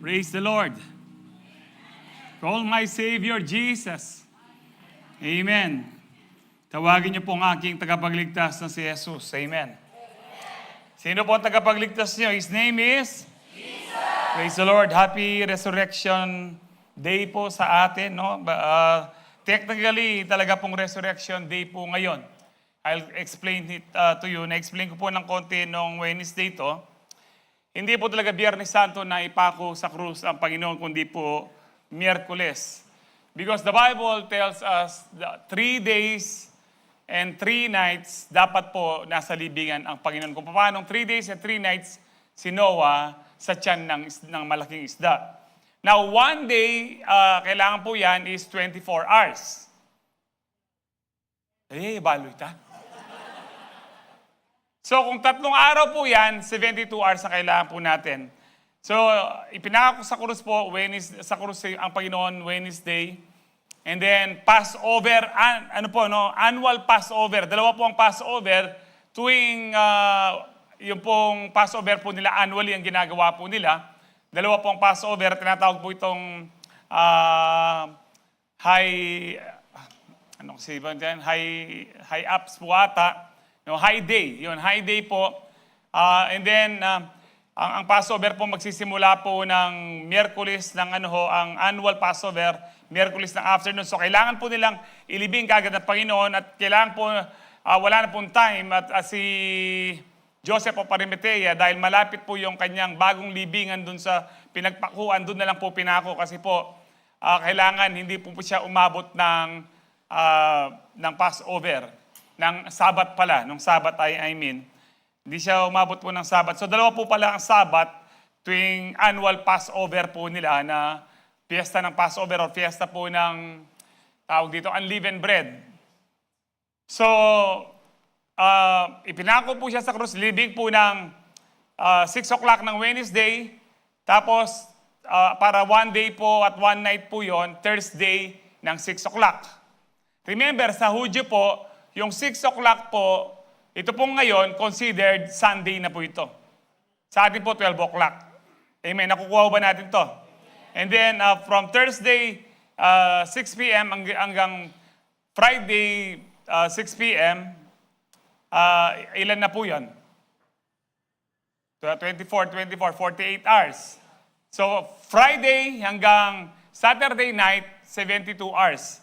Praise the Lord. Call my Savior Jesus. Amen. Tawagin niyo po ang aking tagapagligtas na si Jesus. Amen. Sino po ang tagapagligtas niyo? His name is? Jesus. Praise the Lord. Happy Resurrection Day po sa atin. No? Technically, talaga pong Resurrection Day po ngayon. I'll explain it to you. Na-explain ko po ng konti noong Wednesday to. Hindi po talaga Biyernes Santo na ipako sa krus ang Panginoon, kundi po Miyerkules. Because the Bible tells us that 3 days and 3 nights dapat po nasa libingan ang Panginoon. Kung paano 3 days and 3 nights si Noah sa tiyan ng malaking isda. Now, 1 day, kailangan po yan is 24 hours. Baloy ta. So, kung 3 araw po yan, 72 hours na kailangan po natin. So, ipinako sa krus po, sa krus ang Panginoon, Wednesday. And then, Passover, annual Passover. Dalawa po ang Passover. Tuwing, yung pong Passover po nila, annually ang ginagawa po nila. Dalawa po ang Passover, tinatawag po itong high ups po ata. No, high day. Yun, high day po. And then, ang Passover po magsisimula po ng Miyerkules ng ang annual Passover, Miyerkules ng afternoon. So, kailangan po nilang ilibing kagad ng Panginoon at kailangan po, wala na pong time at si Joseph of Arimathea, dahil malapit po yung kanyang bagong libingan dun sa pinagpakuan, dun na lang po pinako kasi po, kailangan hindi po siya umabot ng Passover. Ng Sabat pala, nung Sabat hindi siya umabot po ng Sabat. So dalawa po pala ang Sabat tuwing annual Passover po nila na piyesta ng Passover o piyesta po ng tawag dito, unleavened bread. So, ipinako po siya sa krus, libing po ng 6 o'clock ng Wednesday, tapos para 1 day po at 1 night po yon, Thursday ng 6 o'clock. Remember, sa Hudyo po, yung 6 o'clock po, ito pong ngayon, considered Sunday na po ito. Sa atin po, 12 o'clock. Amen. Nakukuha ba natin to? And then, from Thursday, 6 p.m. hanggang Friday, 6 p.m., ilan na po yan? 48 hours. So, Friday hanggang Saturday night, 72 hours.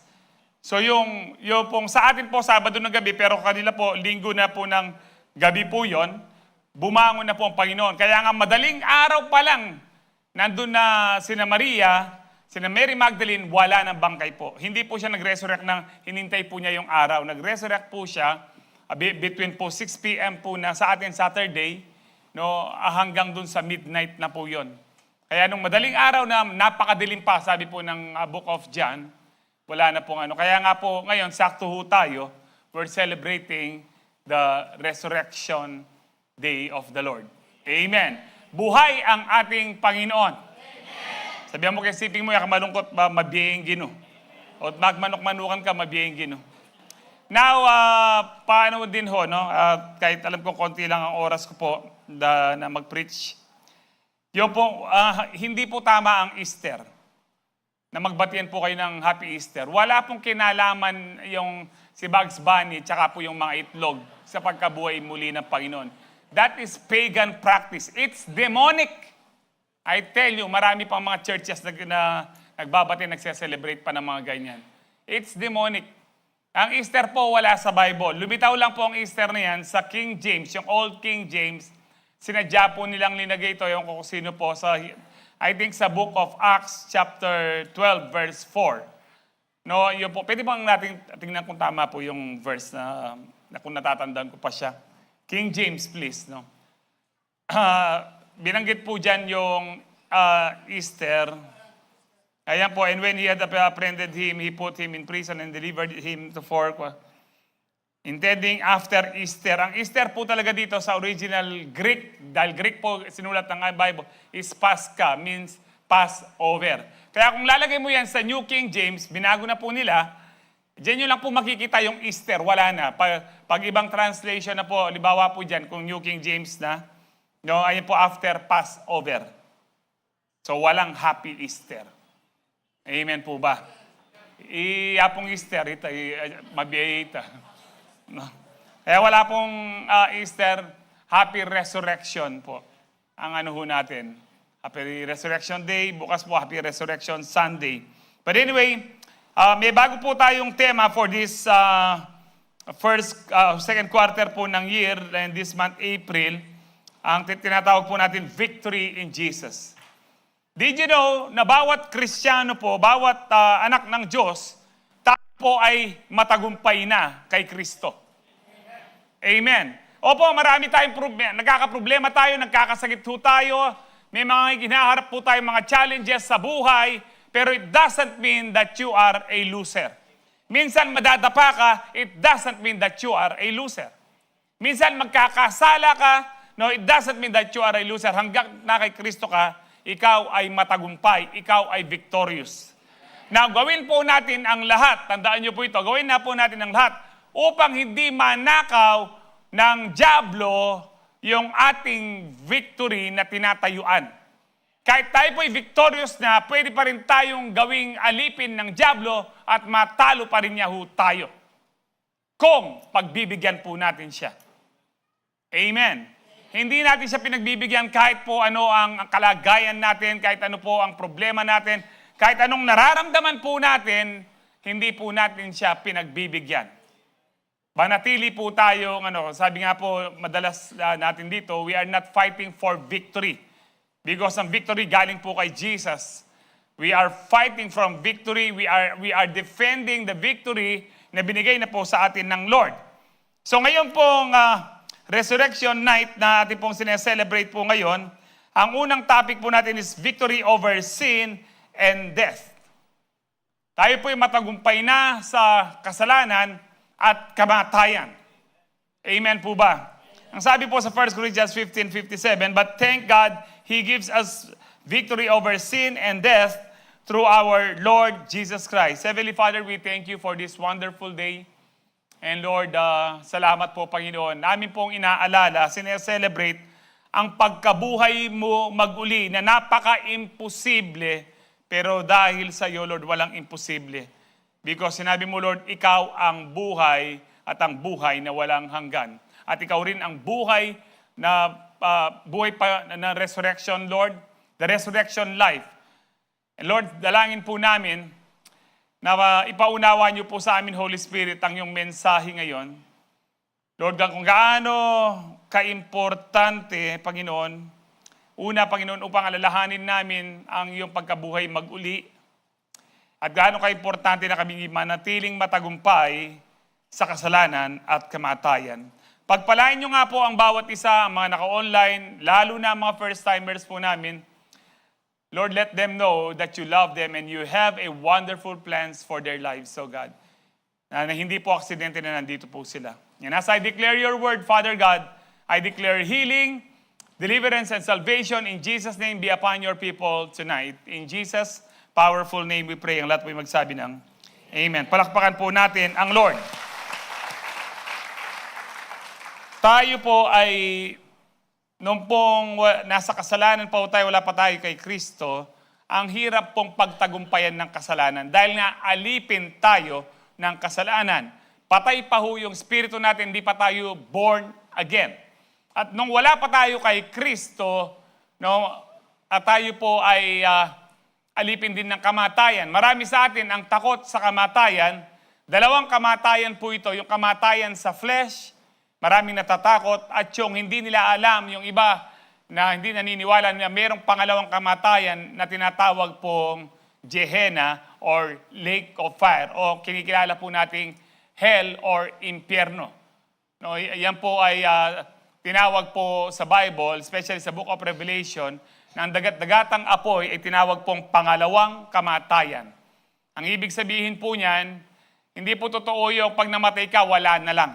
So yung pong sa atin po Sabado ng gabi, pero kanila po Linggo na po ng gabi po yon, bumangon na po ang Panginoon. Kaya nga madaling araw pa lang, nandun na sina Maria, sina Mary Magdalene, wala ng bangkay po. Hindi po siya nag-resurrect hinintay po niya yung araw. Nag-resurrect po siya between po 6 p.m. po na sa atin Saturday, no, hanggang dun sa midnight na po yon. Kaya nung madaling araw na napakadilim pa, sabi po ng Book of John, wala na pong Kaya nga po ngayon, sakto ho tayo, we're celebrating the Resurrection Day of the Lord. Amen. Buhay ang ating Panginoon. Amen. Sabihan mo kay siping mo, malungkot ba, mabiyeng Gino. O magmanok-manukan ka, mabiyeng Gino. Now, paano din ho, no? Kahit alam ko konti lang ang oras ko po na mag-preach. Yung po, hindi po tama ang Easter na magbatian po kayo ng Happy Easter. Wala pong kinalaman yung si Bugs Bunny tsaka po yung mga itlog sa pagkabuhay muli ng Panginoon. That is pagan practice. It's demonic. I tell you, marami pang mga churches na nagbabati, nagse-celebrate pa ng mga ganyan. It's demonic. Ang Easter po wala sa Bible. Lumitaw lang po ang Easter na yan sa King James, yung Old King James. Sinadya po nilang linagay ito, yung kung sino po sa I think sa book of Acts chapter 12 verse 4. No, yun po. Pwede bang natin tingnan kung tama po yung verse na kung natatandaan ko pa siya. King James, please, no. Binanggit po diyan yung Easter. Ayan po, and when he had apprehended him, he put him in prison and delivered him to intending after Easter. Ang Easter po talaga dito sa original Greek, dahil Greek po sinulat ng Bible, is Pascha, means Passover. Kaya kung lalagay mo yan sa New King James, binago na po nila, diyan nyo lang po makikita yung Easter, wala na. Pag ibang translation na po, libawa po dyan, kung New King James na, no, ayun po after Passover. So walang happy Easter. Amen po ba? Iyapong Easter, ito, mabiyay ito. No? Kaya wala pong Easter, happy resurrection po. Ang ano ho natin. Happy Resurrection Day, bukas po Happy Resurrection Sunday. But anyway, may bago po tayong tema for this second quarter po ng year, and this month, April. Ang tinatawag po natin, Victory in Jesus. Did you know na bawat Kristiyano po, bawat anak ng Diyos, tayo po ay matagumpay na kay Kristo. Amen. Opo, marami tayong nagkakaproblema tayo, nagkakasakit po tayo, may mga hinaharap po tayong mga challenges sa buhay, pero it doesn't mean that you are a loser. Minsan madadapa ka, it doesn't mean that you are a loser. Minsan magkakasala ka, no, it doesn't mean that you are a loser. Hanggang na kay Kristo ka, ikaw ay matagumpay, ikaw ay victorious. Now, gawin po natin ang lahat, tandaan niyo po ito, gawin na po natin ang lahat upang hindi manakaw ng dyablo yung ating victory na tinatayuan. Kahit tayo po'y victorious na, pwede pa rin tayong gawing alipin ng dyablo at matalo pa rin niya tayo. Kung pagbibigyan po natin siya. Amen. Hindi natin siya pinagbibigyan kahit po ano ang kalagayan natin, kahit ano po ang problema natin, kahit anong nararamdaman po natin, hindi po natin siya pinagbibigyan. Manatili po tayo, sabi nga po madalas natin dito, we are not fighting for victory. Because ang victory galing po kay Jesus. We are fighting from victory, we are defending the victory na binigay na po sa atin ng Lord. So ngayon pong Resurrection Night na ating pong sineselebrate po ngayon, ang unang topic po natin is victory over sin and death. Tayo po'y matagumpay na sa kasalanan at kamatayan. Amen po ba? Ang sabi po sa 1 Corinthians 15:57, but thank God, He gives us victory over sin and death through our Lord Jesus Christ. Heavenly Father, we thank you for this wonderful day. And Lord, salamat po Panginoon. Namin pong inaalala, sineselebrate ang pagkabuhay mo mag-uli na napaka-imposible, pero dahil sa iyo, Lord, walang imposible. Because sinabi mo, Lord, ikaw ang buhay at ang buhay na walang hanggan. At ikaw rin ang buhay na na resurrection, Lord, the resurrection life. And Lord, dalangin po namin na ipaunawa niyo po sa amin, Holy Spirit, ang iyong mensahe ngayon. Lord, kung gaano kaimportante, Panginoon, una, Panginoon, upang alalahanin namin ang iyong pagkabuhay mag-uli. At gaano kaimportante na kami manatiling matagumpay sa kasalanan at kamatayan. Pagpalain nyo nga po ang bawat isa, ang mga naka-online, lalo na mga first-timers po namin. Lord, let them know that you love them and you have a wonderful plans for their lives, so God. Na hindi po aksidente na nandito po sila. And as I declare your word, Father God, I declare healing, deliverance, and salvation in Jesus' name be upon your people tonight. In Jesus' powerful name we pray. Ang lahat po yung magsabi ng Amen. Palakpakan po natin ang Lord. Tayo po ay, nung pong nasa kasalanan pa tayo, wala pa tayo kay Kristo, ang hirap pong pagtagumpayan ng kasalanan. Dahil nga alipin tayo ng kasalanan. Patay pa ho yung spirito natin, hindi pa tayo born again. At nung wala pa tayo kay Kristo, at tayo po ay alipin din ng kamatayan. Marami sa atin ang takot sa kamatayan. Dalawang kamatayan po ito, yung kamatayan sa flesh, maraming natatakot, at yung hindi nila alam, yung iba na hindi naniniwala na mayroong pangalawang kamatayan na tinatawag pong Gehenna or Lake of Fire o kinikilala po nating Hell or Impyerno. No, yan po ay tinawag po sa Bible, especially sa Book of Revelation, na ang dagat-dagatang apoy ay tinawag pong pangalawang kamatayan. Ang ibig sabihin po niyan, hindi po totoo yung pag namatay ka, wala na lang.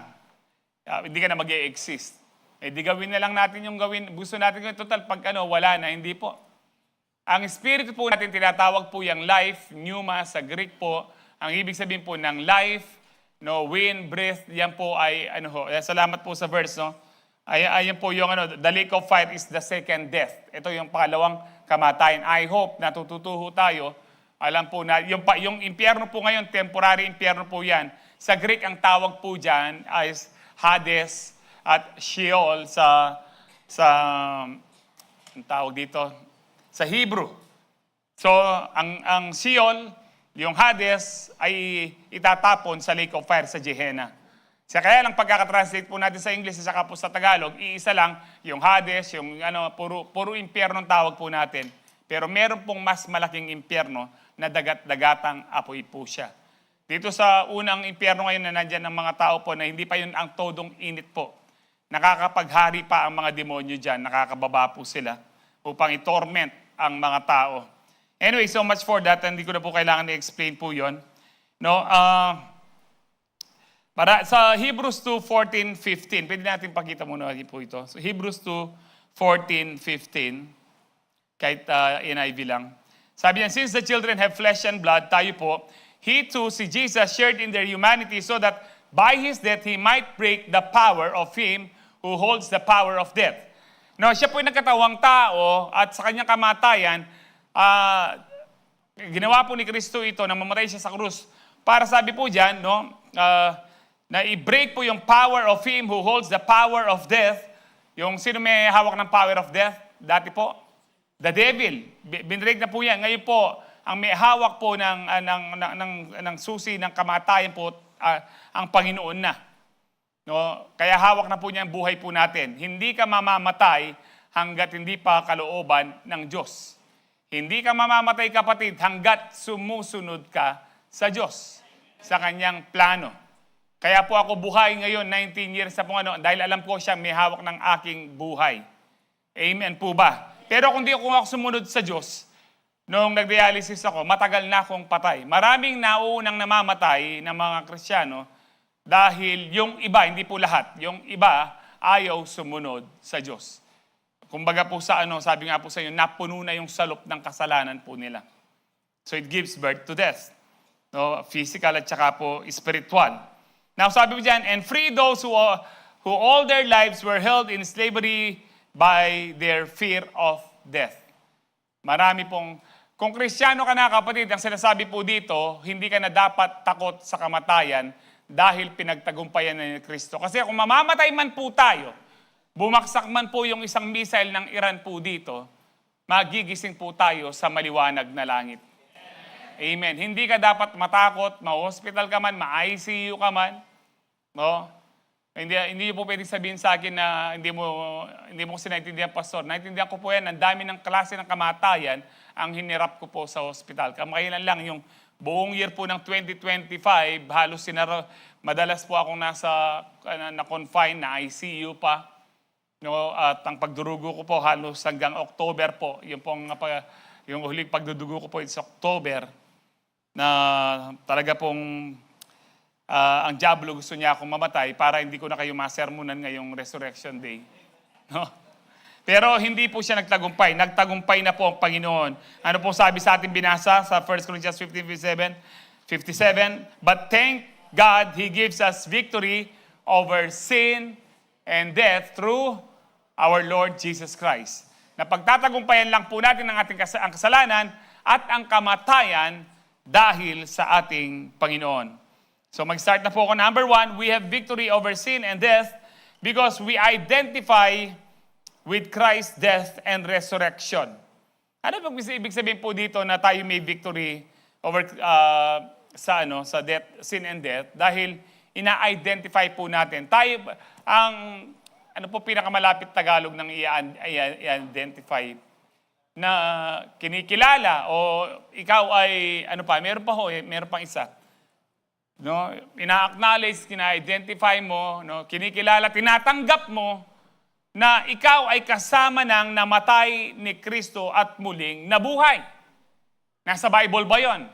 Hindi ka na mag-e-exist. Di gawin na lang natin yung gawin. Gusto natin yung total, pag wala na, hindi po. Ang spirit po natin, tinatawag po yung life, pneuma sa Greek po. Ang ibig sabihin po ng life, wind, breath, yan po ay, salamat po sa verse, Ayan po yung, the lake of fire is the second death. Ito yung pangalawang kamatayan. I hope natututo tayo. Alam po na, yung impyerno po ngayon, temporary impyerno po yan. Sa Greek, ang tawag po dyan ay Hades at Sheol ang tawag dito, sa Hebrew. So, ang Sheol, yung Hades, ay itatapon sa lake of fire sa Gehenna. Kaya lang pagkakatranslate po natin sa English at saka po sa Tagalog, iisa lang yung Hades, yung puro impyerno ang tawag po natin. Pero meron pong mas malaking impyerno na dagat-dagatang apoy po siya. Dito sa unang impyerno ngayon na nandyan ng mga tao po na hindi pa yun ang todong init po. Nakakapaghari pa ang mga demonyo dyan, nakakababa po sila upang i-torment ang mga tao. Anyway, so much for that. Hindi ko na po kailangan i-explain po yun. No, para sa Hebrews 2:14-15, pwede natin pakita muna po ito. So Hebrews 2:14-15, kahit NIV lang. Sabi niya, since the children have flesh and blood, tayo po, He too, si Jesus, shared in their humanity so that by His death, He might break the power of Him who holds the power of death. No, siya po ay nagkatawang tao at sa kanyang kamatayan, ginawa po ni Kristo ito na mamatay siya sa krus. Para sabi po dyan, no, na i-break po yung power of Him who holds the power of death. Yung sino may hawak ng power of death? Dati po, the devil. Binreg na po yan. Ngayon po, ang may hawak po ng susi ng kamatayan po, ang Panginoon na. No? Kaya hawak na po niya ang buhay po natin. Hindi ka mamamatay hanggat hindi pa kalooban ng Diyos. Hindi ka mamamatay, kapatid, hanggat sumusunod ka sa Diyos, sa kanyang plano. Kaya po ako buhay ngayon, 19 years na po dahil alam ko siya may hawak ng aking buhay. Amen po ba? Pero kung di ako sumunod sa Diyos, noong nag-dialysis ako, matagal na akong patay. Maraming naunang namamatay ng mga Kristiyano dahil yung iba, hindi po lahat, yung iba ayaw sumunod sa Diyos. Kumbaga po sa sabi nga po sa inyo, napuno na yung salop ng kasalanan po nila. So it gives birth to death. No, physical at saka po spiritual. Now sabi mo dyan, and free those who all their lives were held in slavery by their fear of death. Marami pong, kung Kristiyano ka na, kapatid, ang sinasabi po dito, hindi ka na dapat takot sa kamatayan dahil pinagtagumpayan na ni Kristo. Kasi kung mamamatay man po tayo, bumaksak man po yung isang missile ng Iran po dito, magigising po tayo sa maliwanag na langit. Amen. Hindi ka dapat matakot, ma-hospital ka man, ma-ICU ka man. No? Hindi po pwedeng sabihin sa akin na hindi mo kasi naintindihan, Pastor. Naintindihan ko po yan, ang dami ng klase ng kamatayan ang hinirap ko po sa hospital. Kamakailan lang yung buong year po ng 2025, halos madalas po akong na-confine, na ICU pa. No, at ang pagdurugo ko po halos hanggang October po. Yung huling pagdudugo ko po is October. Na talaga pong ang diablo gusto niya akong mamatay para hindi ko na kayo masermonan ngayong Resurrection Day. No? Pero hindi po siya nagtagumpay. Nagtagumpay na po ang Panginoon. Ano po sabi sa ating binasa sa 1 Corinthians 15:57? But thank God, He gives us victory over sin and death through our Lord Jesus Christ. Na pagtatagumpayan lang po natin ang ating ang kasalanan at ang kamatayan dahil sa ating Panginoon. So mag-start na po ako. Number 1, we have victory over sin and death because we identify with Christ's death and resurrection. Ano bang ibig sabihin po dito na tayo may victory over sa death, sin and death? Dahil ina-identify po natin. Tayo, ano po pinakamalapit Tagalog ng i-identify? Na kinikilala o ikaw ay, meron pang isa. No? Ina-acknowledge, kina-identify mo, no? Kinikilala, tinatanggap mo na ikaw ay kasama ng namatay ni Kristo at muling nabuhay. Nasa Bible ba yon?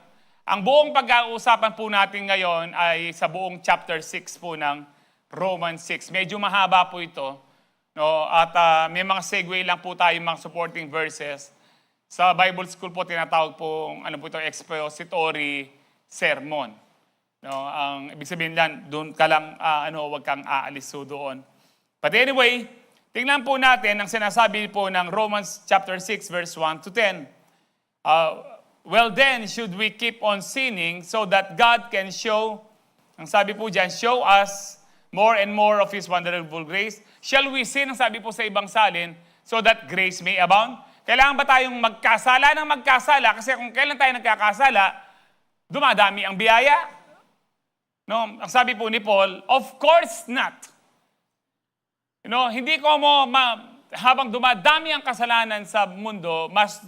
Ang buong pag-uusapan po natin ngayon ay sa buong chapter 6 po ng Romans 6. Medyo mahaba po ito. No? At may mga segue lang po tayo, mga supporting verses. Sa Bible School po, tinatawag po, expository sermon. No? Ang ibig sabihin lang, doon ka lang, huwag kang aalis doon. But anyway, Tingnan po natin ang sinasabi po ng Romans chapter 6 verse 1 to 10. Well then, should we keep on sinning so that God can show, ang sabi po dyan, show us more and more of His wonderful grace? Shall we sin, ang sabi po sa ibang salin, so that grace may abound? Kailangan ba tayong magkasala ng magkasala? Kasi kung kailan tayo nagkakasala, dumadami ang biyaya. No, ang sabi po ni Paul, of course not. Hindi ko habang dumadami ang kasalanan sa mundo, mas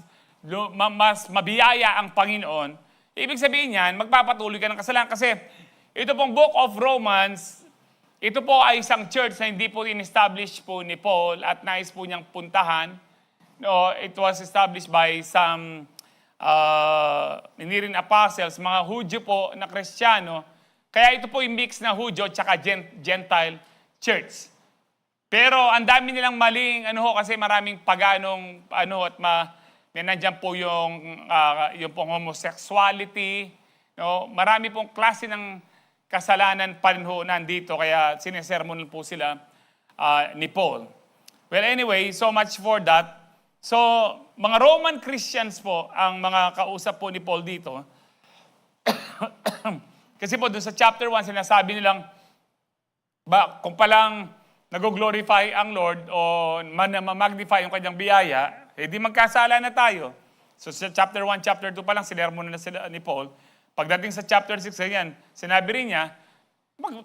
mabiyaya ang Panginoon. Ibig sabihin niyan, magpapatuloy ka ng kasalanan. Kasi ito pong Book of Romans, ito po ay isang church na hindi po in-establish po ni Paul at nais po niyang puntahan. No, it was established by some hindi rin apostles, mga Hudyo po na Kristiyano. Kaya ito po yung mix na Hudyo at saka Gentile church. Pero ang dami nilang maling kasi maraming paganong at nandiyan po yung pong homosexuality. Marami pong klase ng kasalanan pa rin nandito, kaya sinesermon po sila ni Paul. Well, anyway, so much for that. So, mga Roman Christians po ang mga kausap po ni Paul dito. Kasi po doon sa chapter 1, sinasabi nilang, kung palang nag-glorify ang Lord o ma-magnify yung kanyang biyaya, di magkasala na tayo. So sa chapter 1, chapter 2 pa lang, sinermon na sila ni Paul. Pagdating sa chapter 6, ganyan, sinabi rin niya,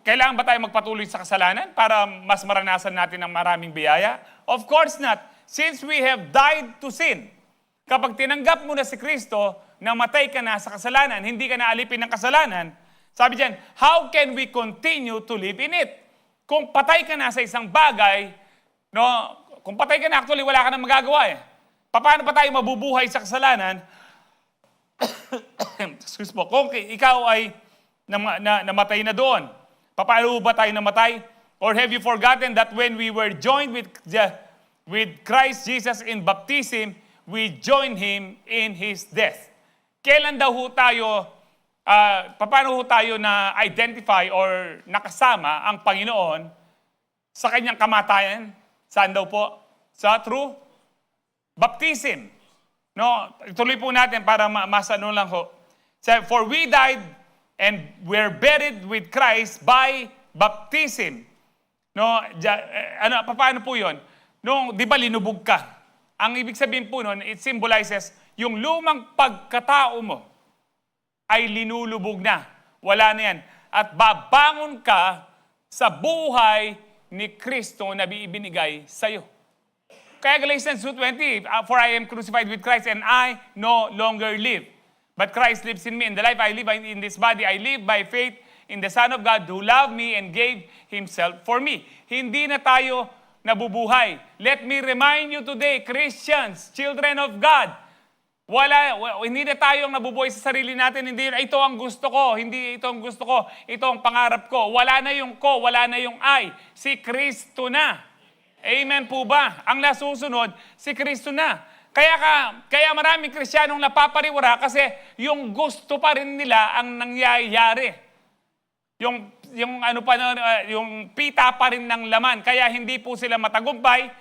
kailangan ba tayo magpatuloy sa kasalanan para mas maranasan natin ang maraming biyaya? Of course not. Since we have died to sin. Kapag tinanggap mo na si Kristo, namatay ka na sa kasalanan, hindi ka na alipin ng kasalanan, sabi diyan, how can we continue to live in it? Kung patay ka na sa isang bagay, kung patay ka na, actually wala ka na magagawa eh. Paano pa tayo mabubuhay sa kasalanan? Excuse po, kung ikaw ay namatay na doon, paano ba tayo namatay? Or have you forgotten that when we were joined with Christ Jesus in baptism, we joined Him in His death? Kailan daw tayo, paano tayo na-identify or nakasama ang Panginoon sa kanyang kamatayan? Saan daw po? Through baptism. Ituloy po natin para masano lang ho. For we died and were buried with Christ by baptism. Paano po yun? Di ba linubog ka? Ang ibig sabihin po nun, it symbolizes yung lumang pagkatao mo ay linulubog na. Wala na yan. At babangon ka sa buhay ni Kristo na ibinigay sa'yo. Kaya Galatians 2:20, for I am crucified with Christ and I no longer live. But Christ lives in me. And the life I live in this body, I live by faith in the Son of God who loved me and gave Himself for me. Hindi na tayo nabubuhay. Let me remind you today, Christians, children of God, hindi na tayong nabubuhay sa sarili natin. Hindi, ito ang gusto ko. Hindi ito ang gusto ko. Ito ang pangarap ko. Wala na yung ko, wala na yung I. Si Kristo na. Amen po ba? Ang nasusunod, si Kristo na. Kaya maraming Kristiyanong napapariwara kasi yung gusto pa rin nila ang nangyayari. Yung pita pa rin ng laman. Kaya hindi po sila matagumpay,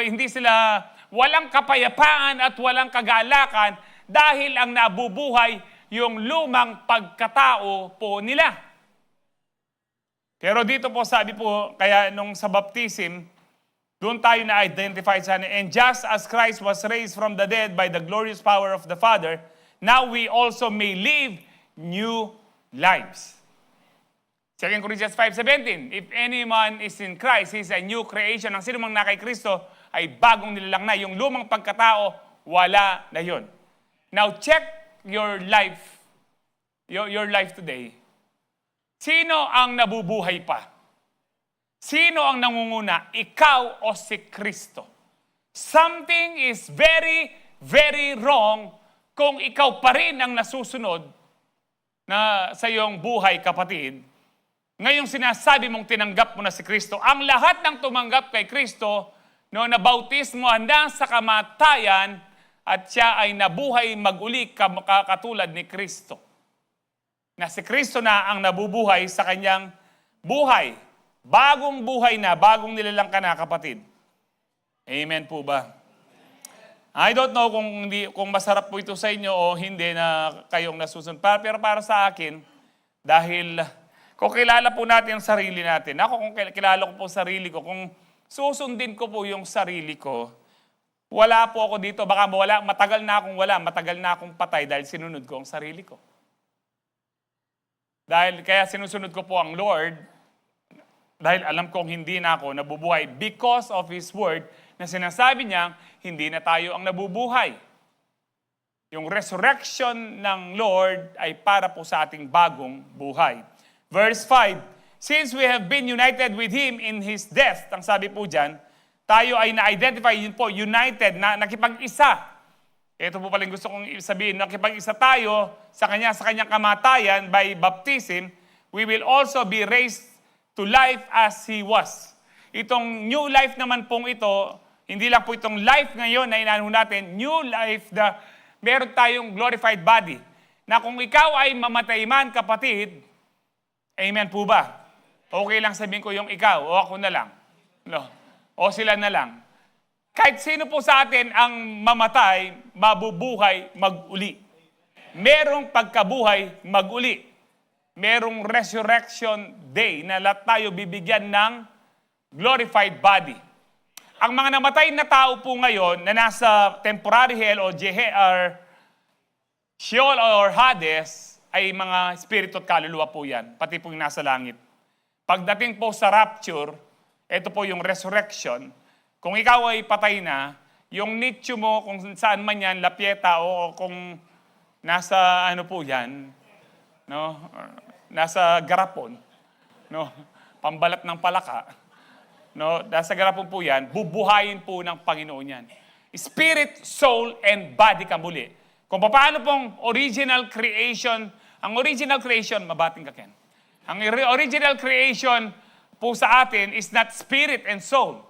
hindi sila walang kapayapaan at walang kagalakan dahil ang nabubuhay yung lumang pagkatao po nila. Pero dito po sabi po, kaya nung sa baptism, doon tayo na-identify sa and just as Christ was raised from the dead by the glorious power of the Father, now we also may live new lives. 2 Corinthians 5:17, if anyone is in Christ, he is a new creation. Ang sino mang na kay Kristo ay bagong nilalang na. Yung lumang pagkatao, wala na yun. Now check your life, your life today. Sino ang nabubuhay pa? Sino ang nangunguna? Ikaw o si Kristo? Something is very, very wrong kung ikaw pa rin ang nasusunod na sa iyong buhay, kapatid. Ngayong sinasabi mong tinanggap mo na si Kristo, ang lahat ng tumanggap kay Kristo, na bautismo hanggang sa kamatayan, at siya ay nabuhay mag-uli katulad ni Kristo. Na si Kristo na ang nabubuhay sa kanyang buhay. Bagong buhay na, bagong nilalang ka na, kapatid. Amen po ba? I don't know kung masarap po ito sa inyo o hindi na kayong nasusunod. Pero para sa akin, dahil kung kilala po natin ang sarili natin, ako kung kilala ko po sarili ko, kung susundin ko po yung sarili ko, wala po ako dito. Baka matagal na akong patay dahil sinunod ko ang sarili ko. Dahil kaya sinusunod ko po ang Lord, dahil alam kong hindi na ako nabubuhay because of His Word, na sinasabi niya, hindi na tayo ang nabubuhay. Yung resurrection ng Lord ay para po sa ating bagong buhay. Verse 5, since we have been united with Him in His death, ang sabi po dyan, tayo ay na-identify, yun po, united, na nakipag-isa. Ito po pala yung gusto kong sabihin, nakipag-isa tayo sa kanyang kamatayan by baptism, we will also be raised to life as He was. Itong new life naman pong ito, hindi lang po itong life ngayon na inaano natin, new life na meron tayong glorified body. Na kung ikaw ay mamatay man, kapatid, amen po ba? Okay lang sabihin ko yung ikaw, o ako na lang. No. O sila na lang. Kahit sino po sa atin ang mamatay, mabubuhay, mag-uli. Merong pagkabuhay, mag-uli. Merong resurrection day na lahat tayo bibigyan ng glorified body. Ang mga namatay na tao po ngayon na nasa temporary hell o Sheol or Hades ay mga spirito at kaluluwa po yan, pati po yung nasa langit. Pagdating po sa rapture, ito po yung resurrection. Kung ikaw ay patay na, yung nicho mo kung saan man yan, Lapieta o kung nasa ano po yan, no? Nasa garapon, no? Pambalat ng palaka. No, nasa garapon po yan, bubuhayin po ng Panginoon yan. Spirit, soul, and body ka muli. Kung paano pong original creation, ang original creation, mabating ka Ken. Ang original creation po sa atin is not spirit and soul,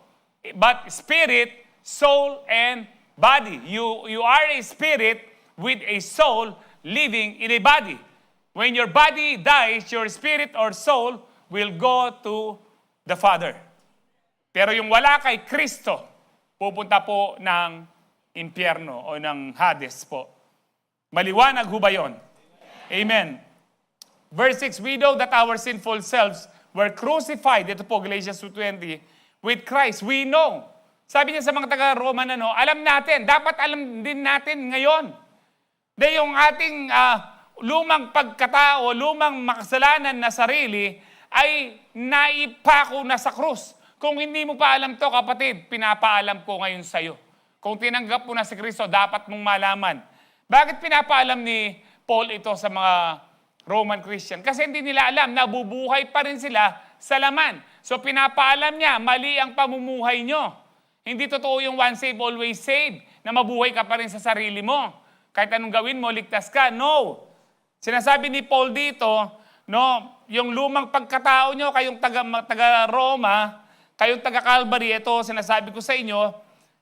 but spirit, soul, and body. You are a spirit with a soul living in a body. When your body dies, your spirit or soul will go to the Father. Pero yung wala kay Kristo, pupunta po ng impyerno o ng Hades po. Maliwanag ho ba yun? Amen. Verse 6, we know that our sinful selves were crucified, ito po Galatians 2:20, with Christ. We know. Sabi niya sa mga taga-Roma na alam natin, dapat alam din natin ngayon. Na yung ating lumang pagkatao, lumang makasalanan na sarili ay naipako na sa krus. Kung hindi mo pa alam to, kapatid, pinapaalam ko ngayon sa'yo. Kung tinanggap mo na si Kristo, dapat mong malaman. Bakit pinapaalam ni Paul ito sa mga Roman Christian? Kasi hindi nila alam, nabubuhay pa rin sila sa laman. So pinapaalam niya, mali ang pamumuhay nyo. Hindi totoo yung once save, always save, na mabuhay ka pa rin sa sarili mo. Kahit anong gawin mo, ligtas ka. No. Sinasabi ni Paul dito, yung lumang pagkatao nyo, kayong taga-Roma, kayong taga-Calvary, ito sinasabi ko sa inyo,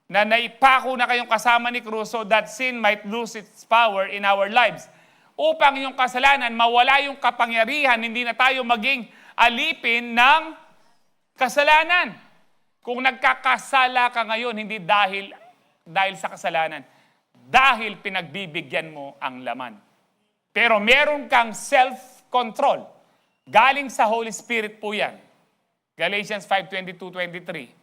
na naipako na kayong kasama ni Cruz so that sin might lose its power in our lives. Upang yung kasalanan, mawala yung kapangyarihan, hindi na tayo maging alipin ng kasalanan. Kung nagkakasala ka ngayon, hindi dahil sa kasalanan, dahil pinagbibigyan mo ang laman. Pero meron kang self-control. Galing sa Holy Spirit po yan. Galatians 5:22-23.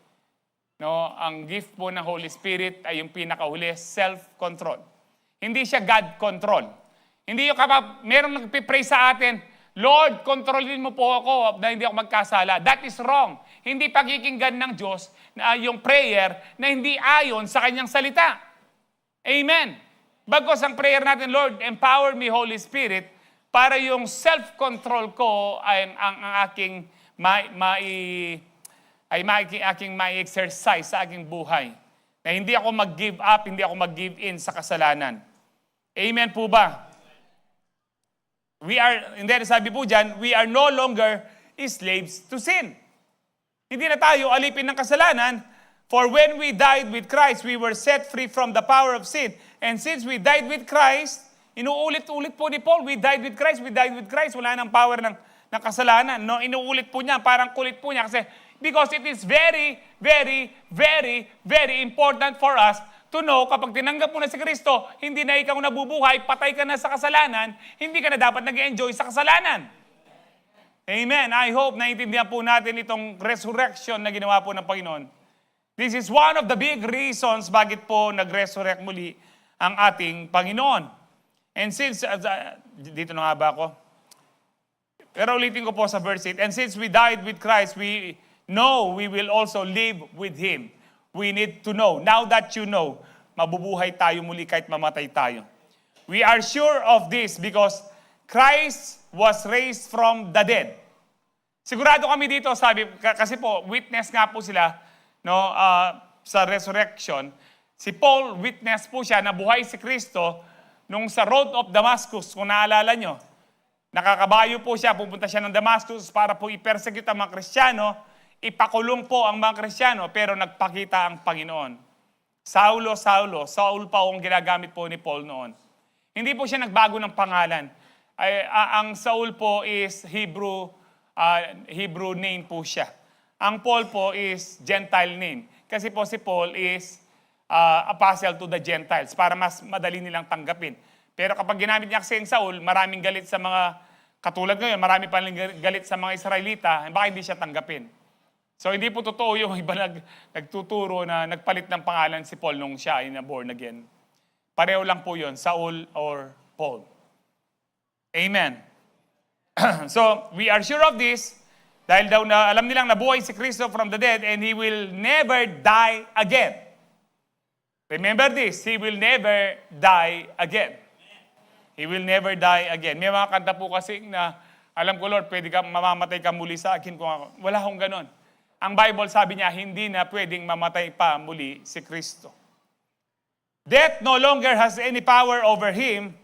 Ang gift po ng Holy Spirit ay yung pinakahuli, self-control. Hindi siya God control. Hindi yung kapag merong nagpipray sa atin, Lord, kontrolin mo po ako na hindi ako magkasala. That is wrong. Hindi pakikinggan ng Diyos na yung prayer na hindi ayon sa kanyang salita. Amen. Bagos ang prayer natin, Lord, empower me, Holy Spirit, para yung self-control ko ay ang aking ma-exercise sa aking buhay. Na hindi ako mag-give up, hindi ako mag-give in sa kasalanan. Amen po ba? Sabi po dyan, we are no longer slaves to sin. Hindi na tayo alipin ng kasalanan, for when we died with Christ, we were set free from the power of sin. And since we died with Christ, inuulit-ulit po ni Paul, we died with Christ, wala nang power ng ng kasalanan. No, inuulit po niya, parang kulit po niya kasi because it is very, very, very, very important for us to know kapag tinanggap mo na si Kristo, hindi na ikaw nabubuhay, patay ka na sa kasalanan, hindi ka na dapat nag-enjoy sa kasalanan. Amen. I hope naiintindihan po natin itong resurrection na ginawa po ng Panginoon. This is one of the big reasons bakit po nag-resurrect muli ang ating Panginoon. And since, dito na nga ba ako? Pero ulitin ko po sa verse 8, and since we died with Christ, we know we will also live with Him. We need to know. Now that you know, mabubuhay tayo muli kahit mamatay tayo. We are sure of this because Christ was raised from the dead. Sigurado kami dito, sabi, kasi po, witness nga po sila no, sa resurrection. Si Paul, witness po siya na buhay si Kristo nung sa road of Damascus, kung naalala nyo. Nakakabayo po siya, pupunta siya ng Damascus para po i-persecute ang mga Kristiyano, ipakulong po ang mga Kristiyano, pero nagpakita ang Panginoon. Saulo, Saul pa ang ginagamit po ni Paul noon. Hindi po siya nagbago ng pangalan. Ang Saul po is Hebrew name po siya. Ang Paul po is Gentile name. Kasi po si Paul is apostle to the Gentiles para mas madali nilang tanggapin. Pero kapag ginamit niya kasi ang Saul, maraming galit sa mga, katulad ngayon, marami pa galit sa mga Israelita, baka hindi siya tanggapin. So hindi po totoo yung iba nagtuturo na nagpalit ng pangalan si Paul nung siya ay na-born again. Pareho lang po yun, Saul or Paul. Amen. So we are sure of this dahil daw na alam nilang nabuhay si Kristo from the dead and He will never die again. Remember this, He will never die again. He will never die again. May mga kanta po kasi na, alam ko Lord, pwede ka, mamamatay ka muli sa akin kung ako. Wala akong ganon. Ang Bible sabi niya, hindi na pwedeng mamatay pa muli si Kristo. Death no longer has any power over Him.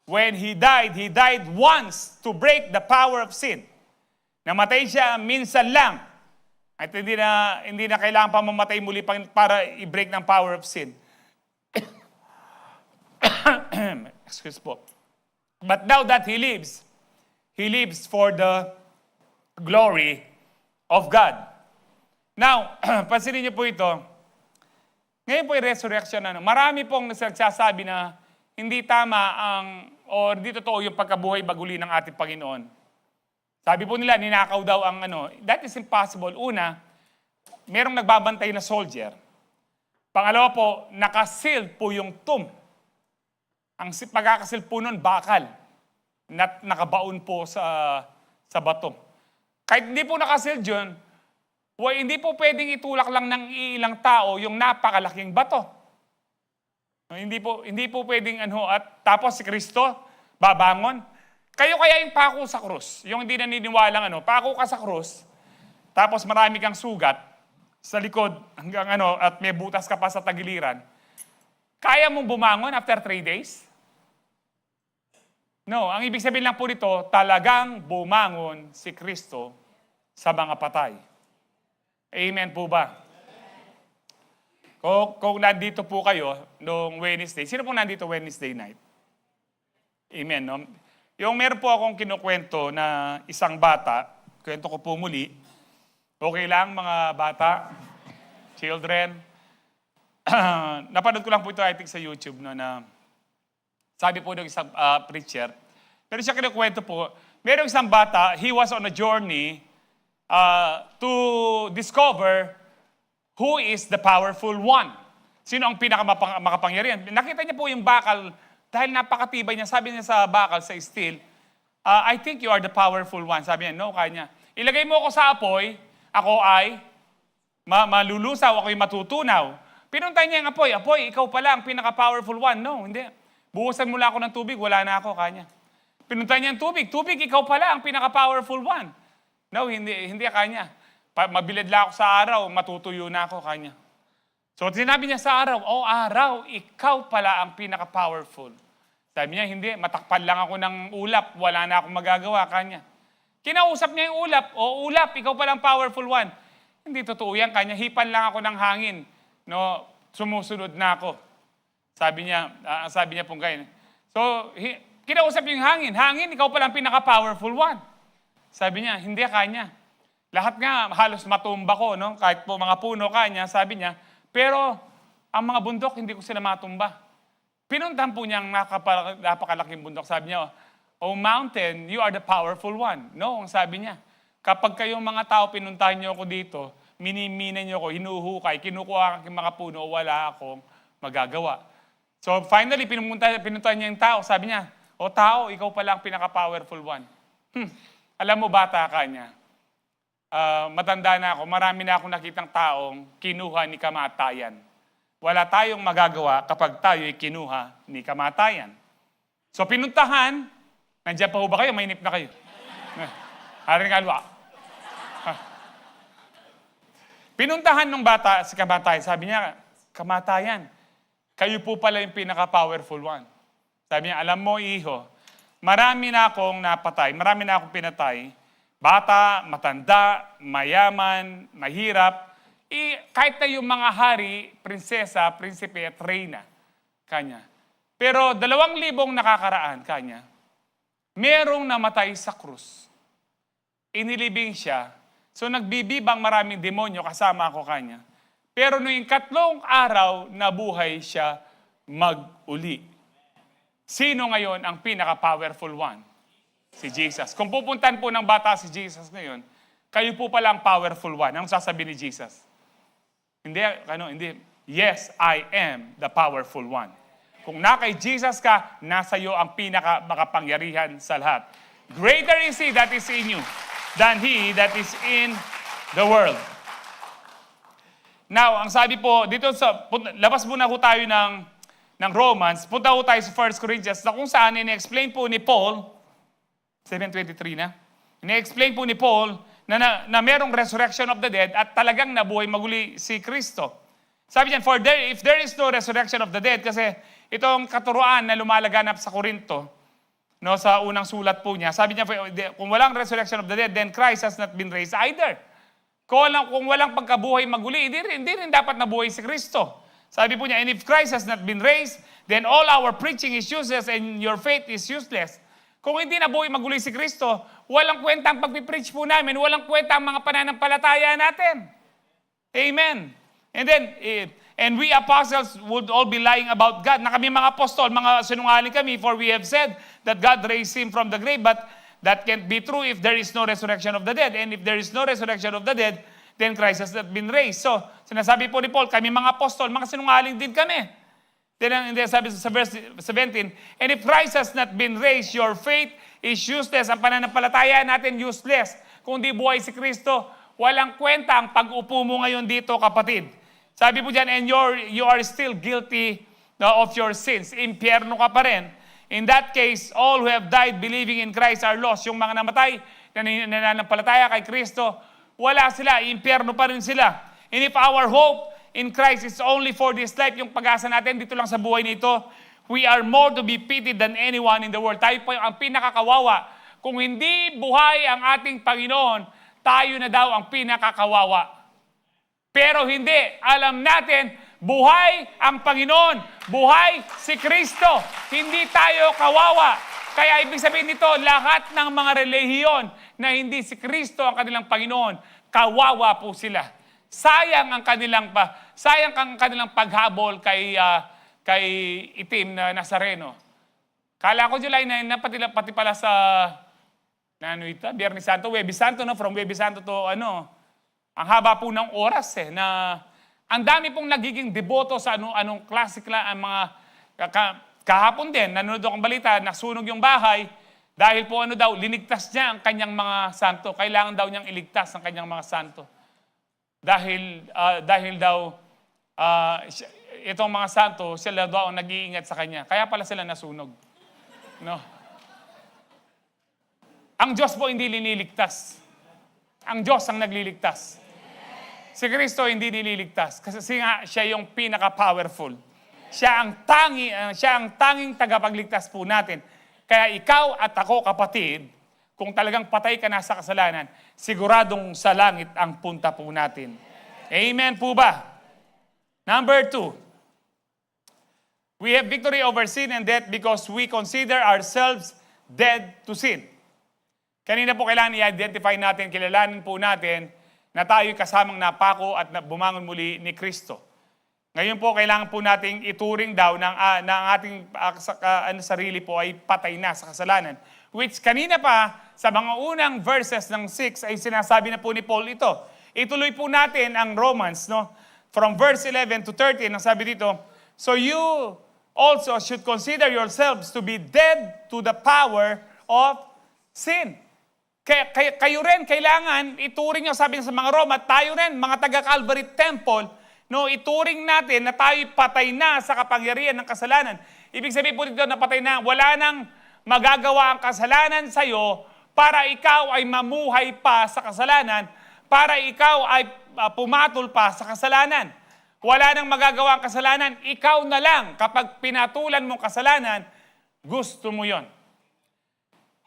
When He died once to break the power of sin. Namatay siya minsan lang. At hindi na kailangan pa mamatay muli para i-break ng power of sin. Excuse po. But now that He lives for the glory of God. Now, pansinin niyo po ito. Ngayon po yung resurrection. Marami pong nagsasabi na hindi tama o hindi totoo yung pagkabuhay baguli ng ating Panginoon. Sabi po nila, ninakaw daw ang That is impossible. Una, merong nagbabantay na soldier. Pangalawa po, nakasealed po yung tomb. Ang pagkakasealed po nun, bakal. Nakabaon po sa bato. Kahit hindi po nakasealed yun, hindi po pwedeng itulak lang ng ilang tao yung napakalaking bato. Hindi po pwedeng at tapos si Kristo babangon. Kayo kaya yung pako sa krus, yung hindi naniniwalang pako ka sa krus, tapos marami kang sugat sa likod hanggang at may butas ka pa sa tagiliran. Kaya mong bumangon after 3 days? No, ang ibig sabihin lang po nito, talagang bumangon si Kristo sa mga patay. Amen po ba? Kung nandito po kayo noong Wednesday, sino po nandito Wednesday night? Amen, no? Yung meron po akong kinukwento na isang bata, kwento ko po muli. Okay lang mga bata, children. Napanood ko lang po ito I think sa YouTube no, na sabi po ng isang preacher. Pero siya kinukwento po, merong isang bata, he was on a journey to discover who is the powerful one. Sino ang pinakamakapangyarihan? Nakita niya po yung bakal, dahil napakatibay niya, sabi niya sa bakal, sa steel, I think you are the powerful one. Sabi niya, no, kaya niya. Ilagay mo ako sa apoy, ako ay malulusaw, ako'y matutunaw. Pinuntay niya ang apoy, ikaw pala ang pinaka-powerful one. No, hindi. Buhusan mo lang ako ng tubig, wala na ako, kanya. Pinuntay niya ang tubig, ikaw pala ang pinaka-powerful one. No, hindi kanya. Mabilad lang ako sa araw, matutuyo na ako, kanya. So sinabi niya sa araw, araw, ikaw pala ang pinaka-powerful. Sabi niya, hindi, matakpan lang ako ng ulap, wala na akong magagawa, kanya. Kinausap niya yung ulap, ulap, ikaw pala ang powerful one. Hindi totoo yan, kanya, hipan lang ako ng hangin, no, sumusunod na ako. Sabi niya pong ganyan. So, kinausap yung hangin, ikaw pala ang pinaka-powerful one. Sabi niya, hindi kanya. Lahat nga, halos matumba ko, no? Kahit po mga puno kanya, sabi niya. Pero, ang mga bundok, hindi ko sila matumba. Pinuntahan po niya ang napakalaking bundok. Sabi niya, "O mountain, you are the powerful one." No, ang sabi niya. Kapag kayong mga tao, pinuntahan niyo ako dito, miniminan niyo ako, hinuhukay, kinukuha ang mga puno, wala akong magagawa. So finally, pinuntahan niya yung tao. Sabi niya, "O tao, ikaw pala ang pinaka-powerful one." Alam mo, bata ka niya. Matanda na ako, marami na akong nakitang taong kinuha ni kamatayan. Wala tayong magagawa kapag tayo'y kinuha ni kamatayan. So pinuntahan, nandiyan pa ho ba kayo? Mainip na kayo. Haring alwa. Pinuntahan ng bata si kamatayan. Sabi niya, "Kamatayan, kayo po pala yung pinaka-powerful one." Sabi niya, "Alam mo, iho, marami na akong napatay, marami na akong pinatay. Bata, matanda, mayaman, mahirap. Kahit na yung mga hari, prinsesa, prinsipe at reyna, kanya. Pero 2,000 nakakaraan, kanya, merong namatay sa krus. Inilibing siya. So nagbibibang maraming demonyo kasama ako kanya. Pero noong 3 araw, nabuhay siya mag-uli." Sino ngayon ang pinaka-powerful one? Si Jesus. Kung pupuntan po ng bata si Jesus ngayon, kayo po pala ang powerful one. Anong sasabihin ni Jesus? Hindi. "Yes, I am the powerful one." Kung na kay Jesus ka, nasa iyo ang pinaka-makapangyarihan sa lahat. Greater is He that is in you than he that is in the world. Now, ang sabi po, dito labas muna po tayo ng Romans, punta po tayo sa 1 Corinthians, na kung saan in-explain po ni Paul, 7:23 na. Ini-explain po ni Paul na merong resurrection of the dead at talagang nabuhay maguli si Kristo. Sabi niyan, if there is no resurrection of the dead, kasi itong katuruan na lumalaganap sa Korinto, no, sa unang sulat po niya, sabi niya, kung walang resurrection of the dead, then Christ has not been raised either. Kung walang pagkabuhay maguli, hindi rin dapat nabuhay si Kristo. Sabi po niya, and if Christ has not been raised, then all our preaching is useless and your faith is useless. Kung hindi nabuhay maguli si Kristo, walang kwenta ang pagpipreach po namin, walang kwenta ang mga pananampalataya natin. Amen. And then, and we apostles would all be lying about God. Na kami mga apostol, mga sinungaling kami, for we have said that God raised Him from the grave, but that can't be true if there is no resurrection of the dead. And if there is no resurrection of the dead, then Christ has not been raised. So, sinasabi po ni Paul, kami mga apostol, mga sinungaling din kami. Then sabi sa verse 17, and if Christ has not been raised, your faith is useless. Ang pananampalataya natin useless. Kung di buhay si Kristo, walang kwenta ang pag-upo mo ngayon dito, kapatid. Sabi po dyan, and you are still guilty of your sins. Impyerno ka pa rin. In that case, all who have died believing in Christ are lost. Yung mga namatay, na nananampalataya kay Kristo, wala sila, impyerno pa rin sila. And if our hope in Christ is only for this life, yung pag-asa natin dito lang sa buhay nito, we are more to be pitied than anyone in the world. Tayo po ang pinakakawawa. Kung hindi buhay ang ating Panginoon, tayo na daw ang pinakakawawa. Pero hindi. Alam natin, buhay ang Panginoon. Buhay si Kristo. Hindi tayo kawawa. Kaya ibig sabihin nito, lahat ng mga relihiyon na hindi si Kristo ang kanilang Panginoon, kawawa po sila. Sayang ang kanilang paghabol kay itim na Nazareno. Kala ko July 9 na pati pala sa Biyernes Santo, Huwebes Santo, no? From Huwebes Santo to ang haba po ng oras na ang dami pong nagiging deboto sa anong classic ang mga kahapon din, nanonood akong balita, nasunog yung bahay dahil po linigtas niya ang kanyang mga santo. Kailangan daw niyang iligtas ang kanyang mga santo. Dahil daw itong mga santo, sila daw ang nag-iingat sa kanya. Kaya pala sila nasunog. No? Ang Diyos po hindi liniligtas. Ang Diyos ang nagliligtas. Si Kristo hindi nililigtas kasi siya yung pinaka-powerful. Siya ang tanging tagapagligtas po natin. Kaya ikaw at ako, kapatid, kung talagang patay ka na sa kasalanan, siguradong sa langit ang punta po natin. Amen po ba? Number 2, we have victory over sin and death because we consider ourselves dead to sin. Kanina po kailangan i-identify natin, kilalanin po natin na tayo'y kasamang napako at bumangon muli ni Kristo. Ngayon po, kailangan po nating ituring daw na ang ating sarili po ay patay na sa kasalanan. Which kanina pa, sa mga unang verses ng 6 ay sinasabi na po ni Paul ito. Ituloy po natin ang Romans, no? From verse 11 to 13, ang sabi dito, so you also should consider yourselves to be dead to the power of sin. Kayo rin, kailangan ituring nyo, sabi sa mga Roma, tayo rin, mga taga-Calvary Temple, no, ituring natin na tayo patay na sa kapangyarihan ng kasalanan. Ibig sabihin po dito na patay na, wala nang magagawa ang kasalanan sa iyo para ikaw ay mamuhay pa sa kasalanan, para ikaw ay pumatol pa sa kasalanan. Wala nang magagawa ang kasalanan, ikaw na lang. Kapag pinatulan mo kasalanan, gusto mo yon.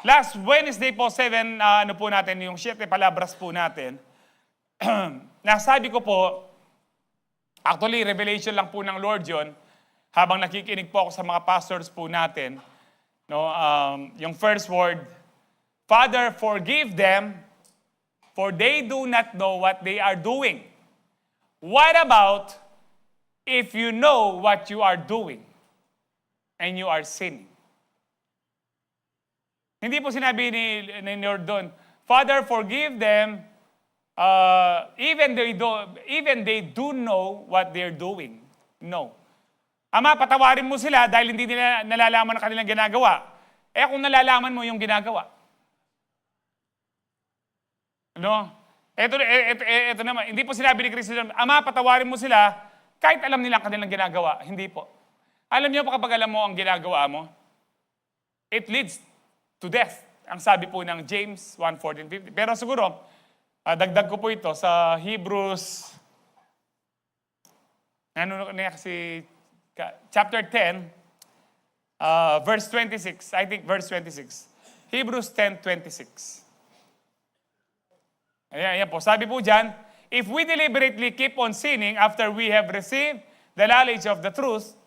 Last Wednesday po, 7, po natin, yung 7 palabras po natin. Nasabi ko po, actually, revelation lang po ng Lord yun, habang nakikinig po ako sa mga pastors po natin. No, yung first word, Father, forgive them, for they do not know what they are doing. What about if you know what you are doing and you are sinning? Hindi po sinabi ni Lord doon, Father, forgive them, even they do know what they're doing. No. Ama, patawarin mo sila dahil hindi nila nalalaman ang kanilang ginagawa. Eh kung nalalaman mo yung ginagawa. No? Ito naman, hindi po sinabi ni Kristo, Ama, patawarin mo sila kahit alam nila ang kanilang ginagawa. Hindi po. Alam niyo po kapag alam mo ang ginagawa mo, it leads to death. Ang sabi po ng James 1:14-15. Pero siguro, dagdag ko po ito sa Hebrews, chapter 10, verse 26. I think verse 26. Hebrews 10:26. Ayan po. Sabi po dyan, if we deliberately keep on sinning after we have received the knowledge of the truth,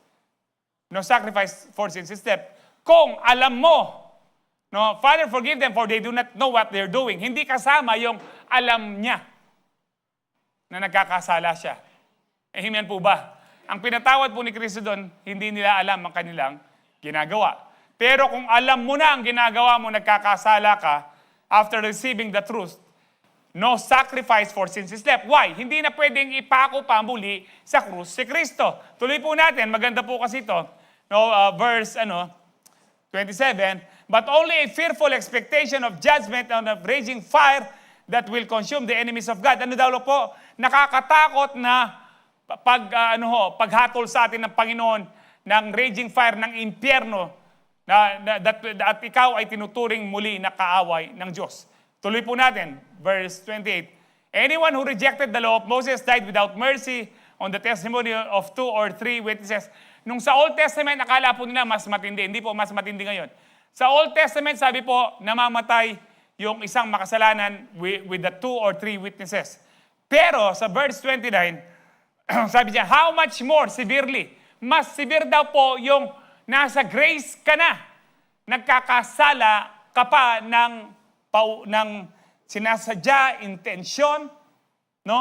no sacrifice for sins is death. Kung alam mo, no, Father, forgive them for they do not know what they're doing. Hindi kasama yung alam niya na nagkakasala siya. Amen po ba? Ang pinatawad po ni Kristo doon, hindi nila alam ang kanilang ginagawa. Pero kung alam mo na ang ginagawa mo, nagkakasala ka, after receiving the truth, no sacrifice for sins is left. Why? Hindi na pwedeng ipako pa muli sa krus si Kristo. Tuloy po natin, maganda po kasi ito. No, verse 27, but only a fearful expectation of judgment and of raging fire that will consume the enemies of God. Ano daw po? Nakakatakot na paghatol sa atin ng Panginoon ng raging fire ng impyerno at ikaw ay tinuturing muli na kaaway ng Diyos. Tuloy po natin, verse 28. Anyone who rejected the law of Moses died without mercy on the testimony of 2 or 3 witnesses. Nung sa Old Testament, akala po nila mas matindi. Hindi po mas matindi ngayon. Sa Old Testament, sabi po, namamatay yung isang makasalanan with the 2 or 3 witnesses. Pero sa verse 29, sabi niya, how much more severely? Mas severe daw po yung nasa grace ka na. Nagkakasala ka pa ng sinasadya, intensyon, no?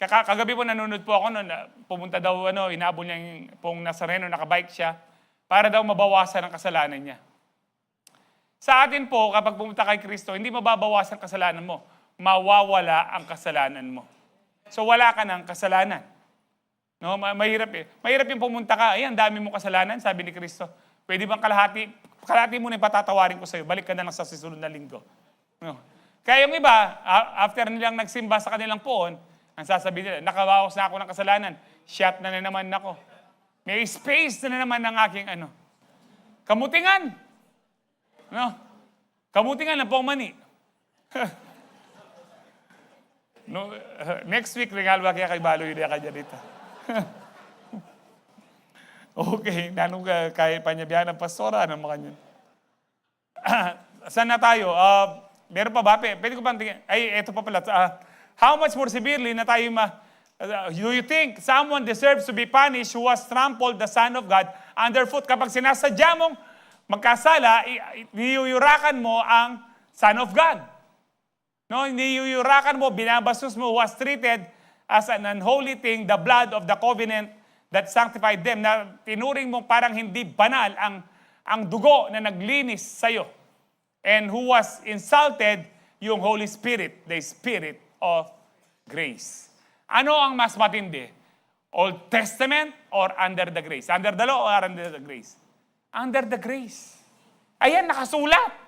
Kagabi po nanonood po ako noon, pumunta daw, inaabol niya yung pong Nazareno, nakabike siya, para daw mabawasan ang kasalanan niya. Sa atin po, kapag pumunta kay Kristo, hindi mababawasan ang kasalanan mo, mawawala ang kasalanan mo. So wala ka ng kasalanan. No, mahirap eh. Mahirap yung pumunta ka, ayan, dami mong kasalanan, sabi ni Kristo. Pwede bang kalahati mo na yung patatawarin ko sa'yo, balik ka na lang sa susunod na linggo. No. Kaya yung iba, after nilang nagsimba sa kanilang poon, ang sasabihin nila, nakabawas na ako ng kasalanan, shot na naman ako. May space na naman ng aking kamutingan. No? Kamutingan na pong mani. No, next week, regalo kaya kay Balo yun kaya dito. Okay, nanong kaya pa niya biyahan ng pastora, ng mga kanyan. Saan na tayo? Meron pa ba? Pwede ko pa tingin. Ay, eto pa pala. How much more severely na tayo do you think someone deserves to be punished who has trampled the Son of God underfoot? Kapag sinasadya mong magkasala, niyuyurakan mo ang Son of God. No, niyuyurakan mo, binabastos mo, was treated as an unholy thing, the blood of the covenant that sanctified them, na tinuring mo parang hindi banal ang dugo na naglinis sa'yo. And who was insulted, yung Holy Spirit, the Spirit of grace. Ano ang mas matindi? Old Testament or under the grace? Under the law or under the grace? Under the grace. Ayan, nakasulat.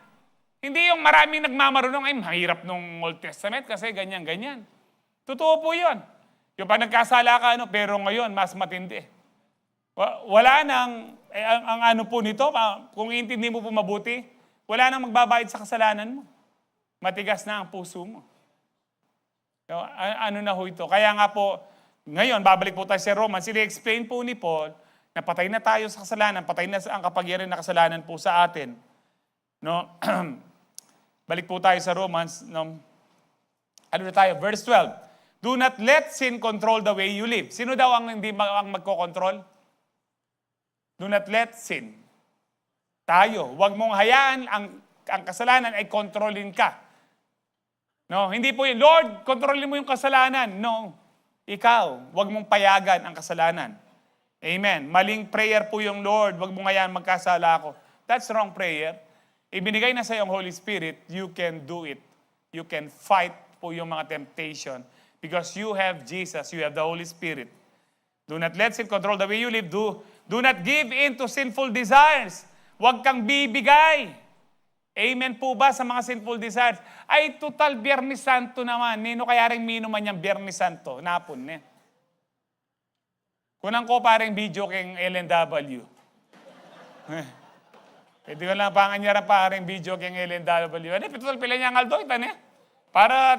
Hindi yung maraming nagmamarunong, ay mahirap nung Old Testament kasi ganyan-ganyan. Totoo po yun. Yung pa nagkasala ka, pero ngayon, mas matindi. Wala nang, ang ano po nito, kung intindi mo po mabuti, wala nang magbabayad sa kasalanan mo. Matigas na ang puso mo. Ano na ho ito? Kaya nga po, ngayon, babalik po tayo sa Romans, sini-explain po ni Paul, na patay na tayo sa kasalanan, patay na ang kapagyarihan na kasalanan po sa atin. No? Balik po tayo sa Romans, no? Ano na tayo? Verse 12. Do not let sin control the way you live. Sino daw ang hindi ang magkocontrol? Do not let sin. Tayo. Huwag mong hayaan ang kasalanan ay kontrolin ka. No, hindi po yun, Lord, kontrolin mo yung kasalanan. No, ikaw, huwag mong payagan ang kasalanan. Amen. Maling prayer po yung Lord, huwag mong hayaan magkasala ako. That's wrong prayer. Ibinigay na sa iyo ang Holy Spirit, you can do it. You can fight po yung mga temptation. Because you have Jesus, you have the Holy Spirit. Do not let sin control the way you live. Do not give in to sinful desires. Huwag kang bibigay. Amen po ba sa mga sinful desires? Ay, total Biyernes Santo naman. Nino kaya rin minuman niyang Biyernes Santo? Napon niya. Kunang ko parang video keng LNW. Pwede ko lang panganyaran parang video keng LNW. Ano, total pila niya ang aldo, itan niya. Para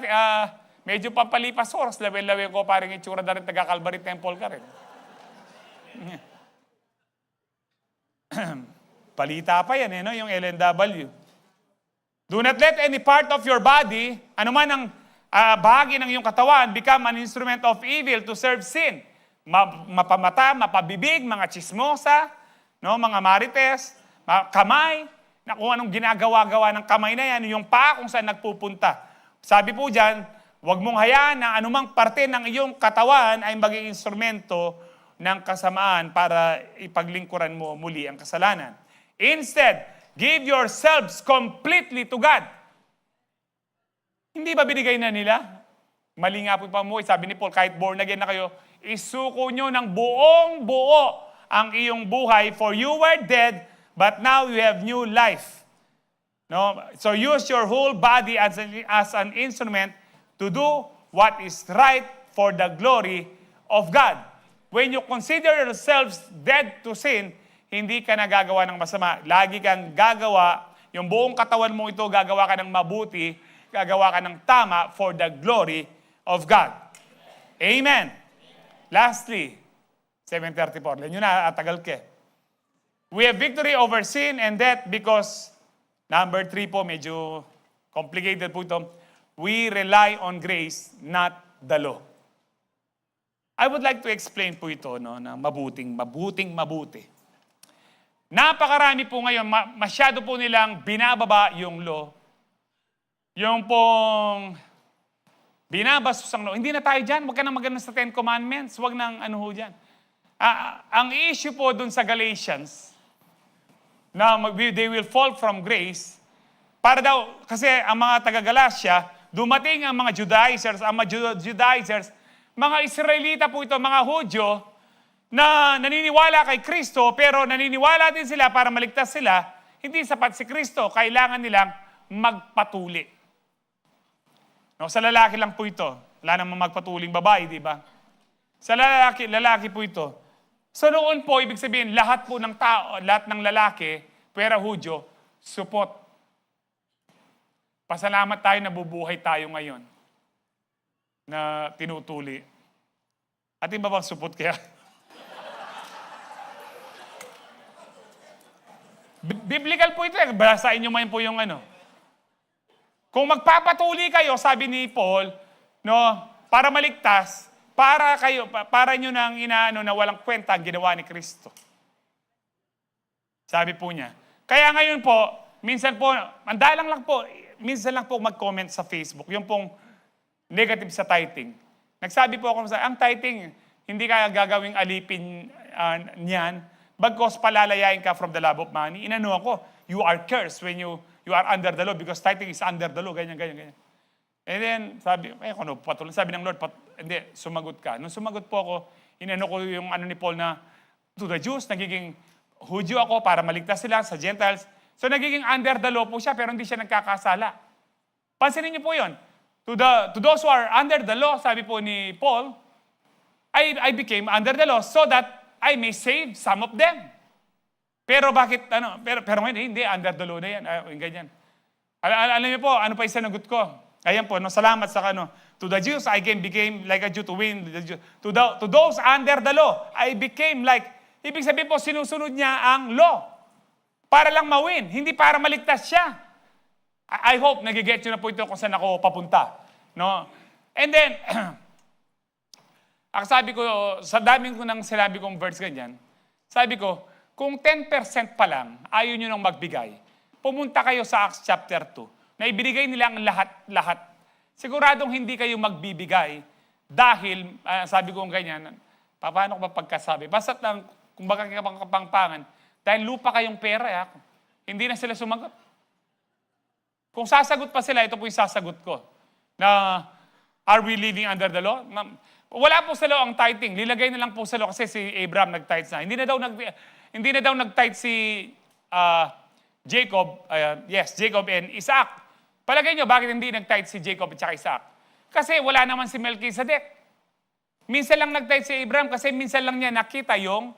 medyo papalipas oras, lawin-lawin ko parang itsura na rin taga-Calvary Temple ka rin. Palita pa yan, no? Yung LNW. Do not let any part of your body, anuman ang bahagi ng iyong katawan, become an instrument of evil to serve sin. Mapamata, mapabibig, mga chismosa, no? Mga marites, kamay, na kung anong ginagawa-gawa ng kamay na yan, yung paa kung saan nagpupunta. Sabi po dyan, huwag mong hayaan na anumang parte ng iyong katawan ay maging instrumento ng kasamaan para ipaglingkuran mo muli ang kasalanan. Instead, give yourselves completely to God. Hindi ba binigay na nila? Mali nga po pa mo, sabi ni Paul, kahit born again na kayo, isuko nyo ng buong buo ang iyong buhay, for you were dead, but now you have new life. No? So use your whole body as an instrument to do what is right for the glory of God. When you consider yourselves dead to sin, hindi ka nagagawa ng masama. Lagi kang gagawa, yung buong katawan mo ito, gagawa ka ng mabuti, gagawa ka ng tama for the glory of God. Amen. Lastly, 7:34. Yan yun na, atagal ke. We have victory over sin and death because, number 3 po, medyo complicated po ito. We rely on grace, not the law. I would like to explain po ito, no, na mabuti. Napakarami po ngayon, masyado po nilang binababa yung law. Yung pong binabastos ang law. Hindi na tayo dyan, wag ka na magana sa 10 Commandments, wag nang ano ho dyan. Ang issue po dun sa Galatians, na they will fall from grace, para daw, kasi ang mga taga-Galatia, dumating ang mga Judaizers, mga Israelita po ito, mga Hudyo, na naniniwala kay Kristo, pero naniniwala din sila para maligtas sila, hindi sapat si Kristo, kailangan nilang magpatuli. No, sa lalaki lang po ito. Wala namang magpatuling babae, di ba? Sa lalaki po ito. So noon po, ibig sabihin, lahat po ng tao, lahat ng lalaki, pwera Hudyo, supot. Pasalamat tayo na bubuhay tayo ngayon na tinutuli. Atin ba bang supot kaya? Biblical po ito. Basahin nyo man po yung ano. Kung magpapatuli kayo, sabi ni Paul, no, para maligtas, para nyo nang inaano na walang kwenta ang ginawa ni Kristo. Sabi po niya. Kaya ngayon po, minsan po, mandalang lang po, minsan lang po mag-comment sa Facebook, yung pong negative sa tithing. Nagsabi po ako, ang tithing, hindi ka gagawing alipin niyan, bagkos palalayain ka from the love of money. Inano ako, you are cursed when you are under the law because tithing is under the law, ganyan. And then, sabi, patuloy, sabi ng Lord, hindi, sumagot ka. Nung sumagot po ako, inano ko yung ano ni Paul na, to the Jews, nagiging Hudyo ako para maligtas sila sa Gentiles. So nagiging under the law po siya, pero hindi siya nagkakasala. Pansinin niyo po yun. To those who are under the law, sabi po ni Paul, I became under the law so that I may save some of them. Pero bakit, pero ngayon, hindi, under the law na yan. Ganyan. Alam niyo po, ano pa yung sinagot ko? Ayan po, salamat sa to the Jews, I became like a Jew to win the Jews. To those under the law, I became like, ibig sabihin po, sinusunod niya ang law. Para lang mawin, hindi para maligtas siya. I hope nagigets nyo na po ito kung saan ako papunta. No? And then, ang sabi ko, sa daming ko nang sinabi kong verse ganyan, sabi ko, kung 10% pa lang, ayaw nyo nang magbigay, pumunta kayo sa Acts chapter 2, na ibinigay nila ang lahat. Siguradong hindi kayo magbibigay dahil, sabi ko ganyan, paano ko ba pagkasabi? Basta't lang, kung baka kapangpangan, dahil lupa kayong pera, hindi na sila sumagot. Kung sasagot pa sila, ito po yung sasagot ko. Na, are we living under the law? Wala po sa law ang tithing. Lilagay na lang po sa law kasi si Abraham nag-tithe na. Hindi na daw nag-tithe si Jacob, Jacob and Isaac. Palagay nyo, bakit hindi nag-tithe si Jacob at Isaac? Kasi wala naman si Melchizedek. Minsan lang nag-tithe si Abraham kasi minsan lang niya nakita yung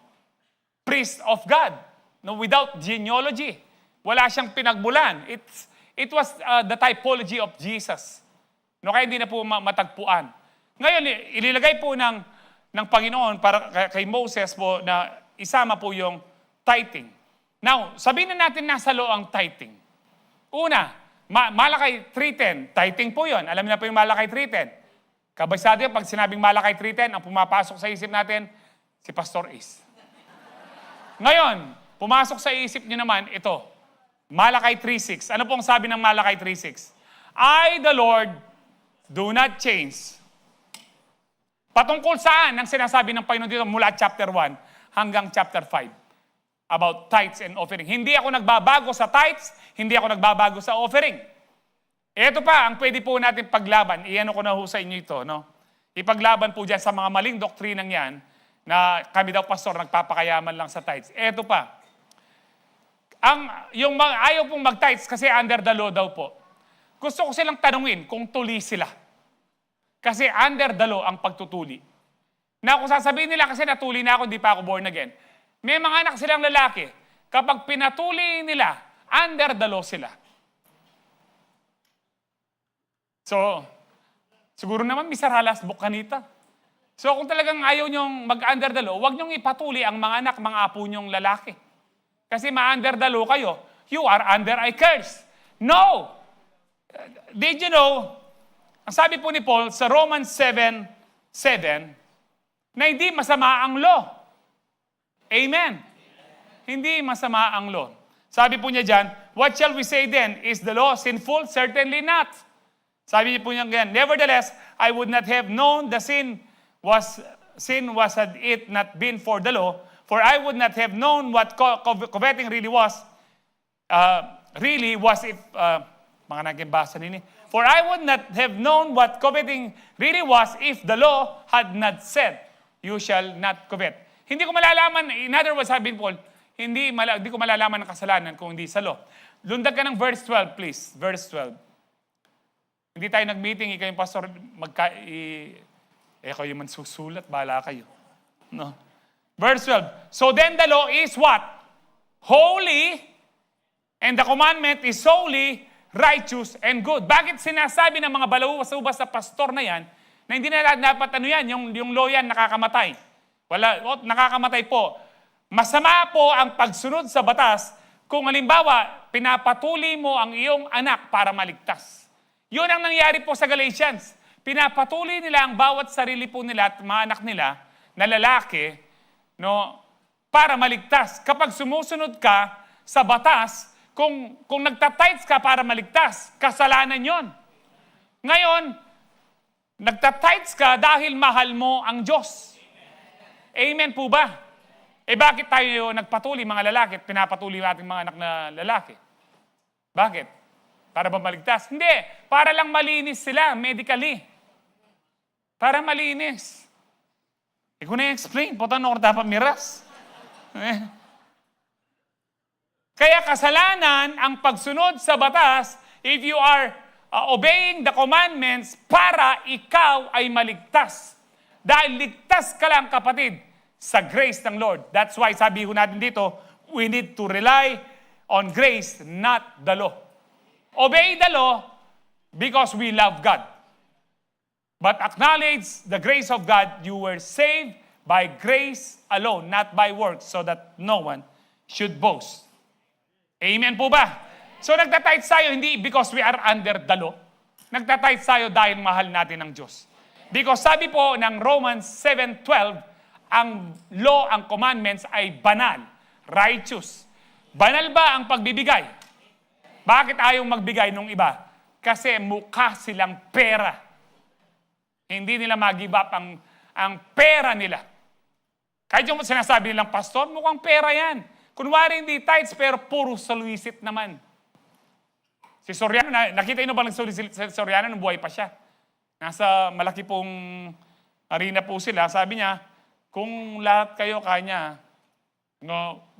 priest of God, no, without genealogy. Wala siyang pinagmulan. It was the typology of Jesus. No, kaya hindi na po matagpuan. Ngayon, ililagay po ng Panginoon para kay Moses po na isama po yung tithing. Now, sabihin na natin nasa law ang tithing. Una, Malakay 3:10, tithing po yun. Alam niyo na po yung Malakay 3:10. Kabisado yun, pag sinabing Malakay 3:10, ang pumapasok sa isip natin, si Pastor Ace. Ngayon, pumasok sa isip nyo naman, ito, Malakay 3:6. Ano pong sabi ng Malakay 3:6? I, the Lord, do not change. Patungkol saan ang sinasabi ng Panginoon dito mula chapter 1 hanggang chapter 5 about tithes and offering. Hindi ako nagbabago sa tithes, hindi ako nagbabago sa offering. Ito pa, ang pwede po natin paglaban. Iyan ko na ho sa inyo ito, no? Ipaglaban po dyan sa mga maling doktrinang yan, na kami daw, pastor, nagpapakayaman lang sa tithes. Eto pa. Yung ayaw pong mag-tithes kasi under the law daw po. Gusto ko silang tanungin kung tuli sila. Kasi under the law ang pagtutuli. Na kung sasabihin nila kasi natuli na ako, hindi pa ako born again. May mga anak silang lalaki. Kapag pinatuli nila, under the law sila. So, siguro naman, Mr. Halas, bukanita. So kung talagang ayaw nyong mag-under the law, huwag nyong ipatuli ang mga anak, mga apo nyong lalaki. Kasi ma-under the law kayo, you are under a curse. No! Did you know, ang sabi po ni Paul sa Romans 7:7, na hindi masama ang law. Amen. Hindi masama ang law. Sabi po niya dyan, what shall we say then? Is the law sinful? Certainly not. Sabi niya po niya ganyan, nevertheless, I would not have known the sin was had it not been for the law, for I would not have known what coveting really was if mga nagimbasa nini. For I would not have known what coveting really was if the law had not said, you shall not covet. Hindi ko malalaman, in other words, sabi ni Paul, hindi ko malalaman ang kasalanan kung hindi sa law. Lundag ka ng verse 12, please. Verse 12. Hindi tayo nag-meeting, ikaw yung pastor, kayo man susulat, bahala kayo. No? Verse 12. So then the law is what? Holy, and the commandment is holy, righteous, and good. Bakit sinasabi ng mga balawas-ubas sa pastor na yan, na hindi na dapat yung law yan nakakamatay? Nakakamatay po. Masama po ang pagsunod sa batas kung halimbawa, pinapatuli mo ang iyong anak para maligtas. Yun ang nangyari po sa Galatians. Pinapatuli nila ang bawat sarili po nila at mga anak nila na lalaki, no, para maligtas. Kapag sumusunod ka sa batas, Kung nagtatights ka para maligtas, kasalanan yon. Ngayon, nagtatights ka dahil mahal mo ang Diyos. Amen po ba? Bakit tayo nagpatuloy mga lalaki at pinapatuloy natin mga anak na lalaki? Bakit? Para ba maligtas? Hindi. Para lang malinis sila medically. Para malinis. Kung na-explain, puta na dapat miras. Kaya kasalanan ang pagsunod sa batas if you are obeying the commandments para ikaw ay maligtas. Dahil ligtas ka lang, kapatid, sa grace ng Lord. That's why sabi ko natin dito, we need to rely on grace, not the law. Obey the law because we love God. But acknowledge the grace of God. You were saved by grace alone, not by works, so that no one should boast. Amen po ba? So nagtatights tayo hindi because we are under the law. Nagtatights tayo dahil mahal natin ang Diyos. Because sabi po ng Romans 7:12, ang law, ang commandments ay banal, righteous. Banal ba ang pagbibigay? Bakit ayaw magbigay nung iba? Kasi mukha silang pera. Hindi nila mag-give up ang pera nila. Kahit yung sinasabi nilang, pastor, mukhang pera yan. Kunwari hindi tithes, pero puro saluisit naman. Si Soriano, nakita nyo ba nagsulisit si Soriano nung buhay pa siya? Nasa malaki pong arena po sila. Sabi niya, kung lahat kayo kanya,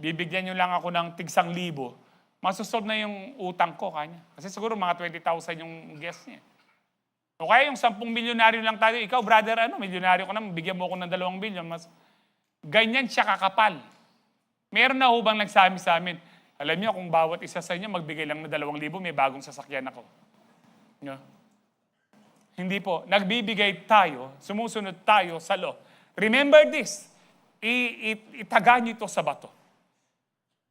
bibigyan nyo lang ako ng tig-1,000, masusolve na yung utang ko kanya. Kasi siguro mga 20,000 yung guest niya. O kaya yung 10 milyonaryo lang tayo, ikaw brother, milyonaryo ka naman, bigyan mo ko ng 2 milyon. Ganyan siya kakapal. Meron na ho bang nagsabi sa amin, alam niyo kung bawat isa sa inyo magbigay lang ng 2,000, may bagong sasakyan ako. No? Hindi po. Nagbibigay tayo, sumusunod tayo sa law. Remember this, itaga niyo ito sa bato.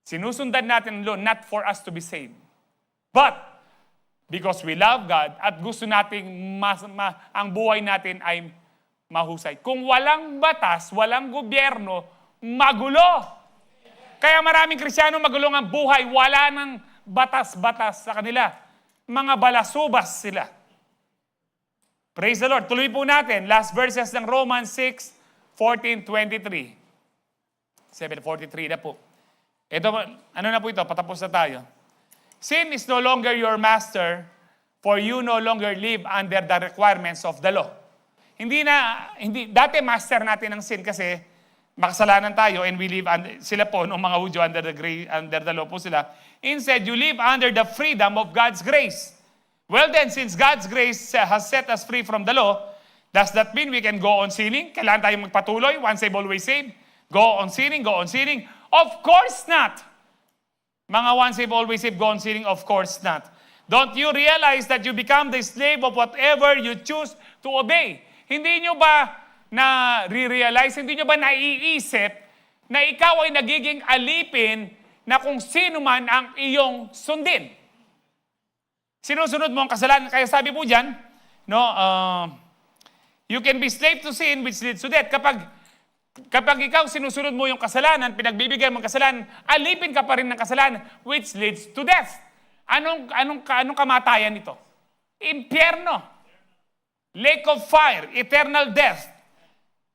Sinusundan natin ang law not for us to be saved, but because we love God at gusto nating ang buhay natin ay mahusay. Kung walang batas, walang gobyerno, magulo. Kaya maraming Kristiyano magulong ang buhay, wala nang batas-batas sa kanila. Mga balasubas sila. Praise the Lord. Tuloy po natin, last verses ng Romans 6:14-23. 7:43 na po. Ito, ano na po ito? Patapos na tayo. Sin is no longer your master, for you no longer live under the requirements of the law. Dati master natin ang sin kasi makasalanan tayo and we live sila po, noong mga Hudyo, under the law po sila. Instead, you live under the freedom of God's grace. Well then, since God's grace has set us free from the law, does that mean we can go on sinning? Kailangan tayong magpatuloy, once saved, always saved? Go on sinning, go on sinning? Of course not! Mga once saved, always saved, go on sinning? Of course not. Don't you realize that you become the slave of whatever you choose to obey? Hindi nyo ba na-realize, hindi nyo ba naiisip na ikaw ay nagiging alipin na kung sino man ang iyong sundin? Sinusunod mo ang kasalanan. Kaya sabi po dyan, you can be slave to sin which leads to death. Kapag ikaw sinusunod mo yung kasalanan, pinagbibigyan mo ang kasalanan, alipin ka pa rin ng kasalanan which leads to death. Anong kamatayan ito? Impyerno. Lake of fire, eternal death.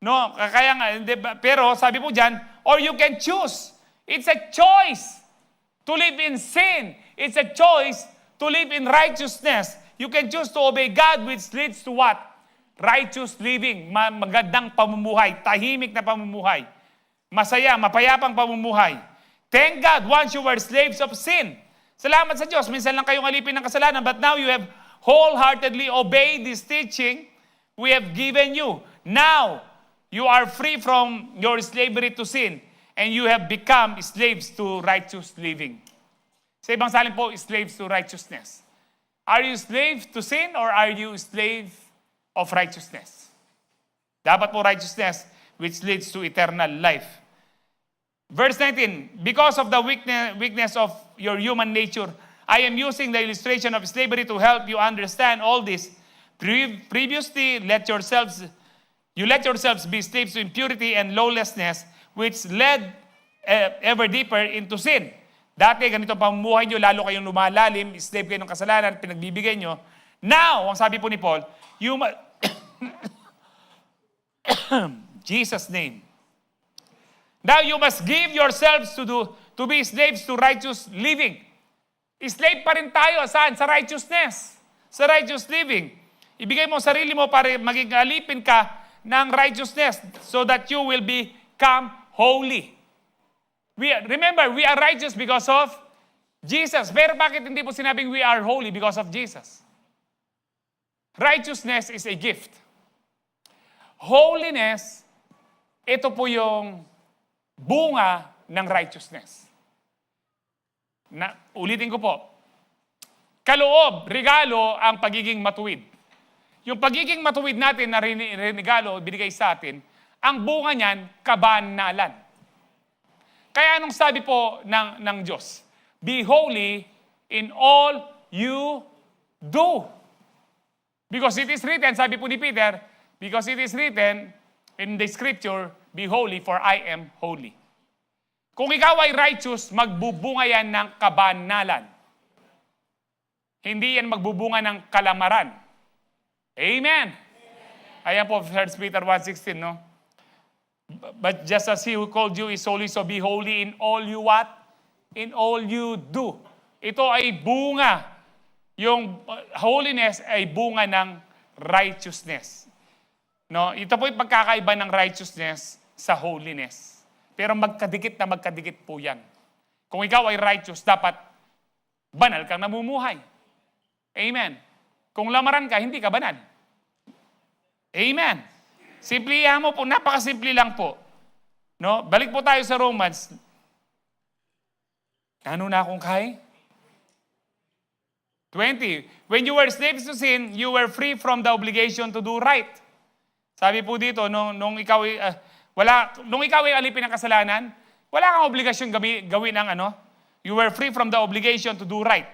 No, kaya nga, pero sabi po dyan, or you can choose. It's a choice to live in sin. It's a choice to live in righteousness. You can choose to obey God, which leads to what? Righteous living, magandang pamumuhay, tahimik na pamumuhay, masaya, mapayapang pamumuhay. Thank God, once you were slaves of sin. Salamat sa Diyos, minsan lang kayong alipin ng kasalanan, but now you have wholeheartedly obeyed this teaching we have given you. Now, you are free from your slavery to sin, and you have become slaves to righteous living. Sa ibang salin po, slaves to righteousness. Are you slave to sin or are you slave of righteousness? Dapat po righteousness which leads to eternal life. Verse 19, because of the weakness of your human nature, I am using the illustration of slavery to help you understand all this. Previously, you let yourselves be slaves to impurity and lawlessness, which led ever deeper into sin. Dati, ganito ang pamumuhay nyo, lalo kayong lumalalim, slave kayo ng kasalanan, pinagbibigay nyo. Now, ang sabi po ni Paul, you Jesus' name. Now you must give yourselves to be slaves to righteous living. Slave pa rin tayo, saan? Sa righteousness. Sa righteous living. Ibigay mo ang sarili mo para maging alipin ka ng righteousness so that you will become holy. Remember, we are righteous because of Jesus. Pero bakit hindi po sinabing we are holy because of Jesus? Righteousness is a gift. Holiness, ito po yung bunga ng righteousness. Ulitin ko po. Kaloob, regalo ang pagiging matuwid. Yung pagiging matuwid natin na regalo binigay sa atin, ang bunga niyan, kabanalan. Kaya anong sabi po ng Diyos? Be holy in all you do. Because it is written, sabi po ni Peter, because it is written in the scripture, be holy for I am holy. Kung ikaw ay righteous, magbubunga yan ng kabanalan. Hindi yan magbubunga ng kalamaran. Amen. Ayan po, 1 Peter 1:16, no? But just as He who called you is holy, so be holy in all you what? In all you do. Ito ay bunga. Yung holiness ay bunga ng righteousness. No? Ito po yung pagkakaiba ng righteousness sa holiness. Pero magkadikit na magkadikit po yan. Kung ikaw ay righteous, dapat banal kang namumuhay. Amen. Kung lamaran ka, hindi ka banal. Amen. Simplihan mo po, napakasimple lang po. No? Balik po tayo sa Romans. Ano na akong kay? 20. When you were slaves to sin, you were free from the obligation to do right. Sabi po dito, nung ikaw ay alipin ng kasalanan, wala kang obligasyon gawin ng ano? You were free from the obligation to do right.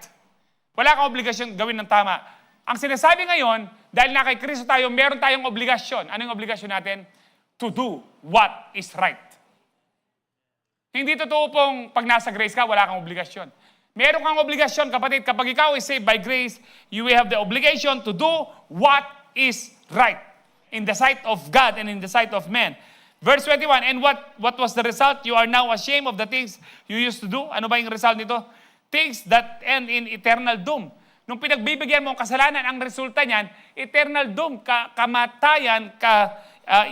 Wala kang obligasyon gawin ng tama. Ang sinasabi ngayon, dahil na kay Kristo tayo, meron tayong obligasyon. Ano yung obligasyon natin? To do what is right. Hindi totoo pong pag nasa grace ka, wala kang obligasyon. Meron kang obligasyon, kapatid, kapag ikaw is saved by grace, you will have the obligation to do what is right in the sight of God and in the sight of men. Verse 21, and what was the result? You are now ashamed of the things you used to do. Ano ba yung result nito? Things that end in eternal doom. Nung pinagbibigyan mo ang kasalanan, ang resulta niyan, eternal doom, kamatayan,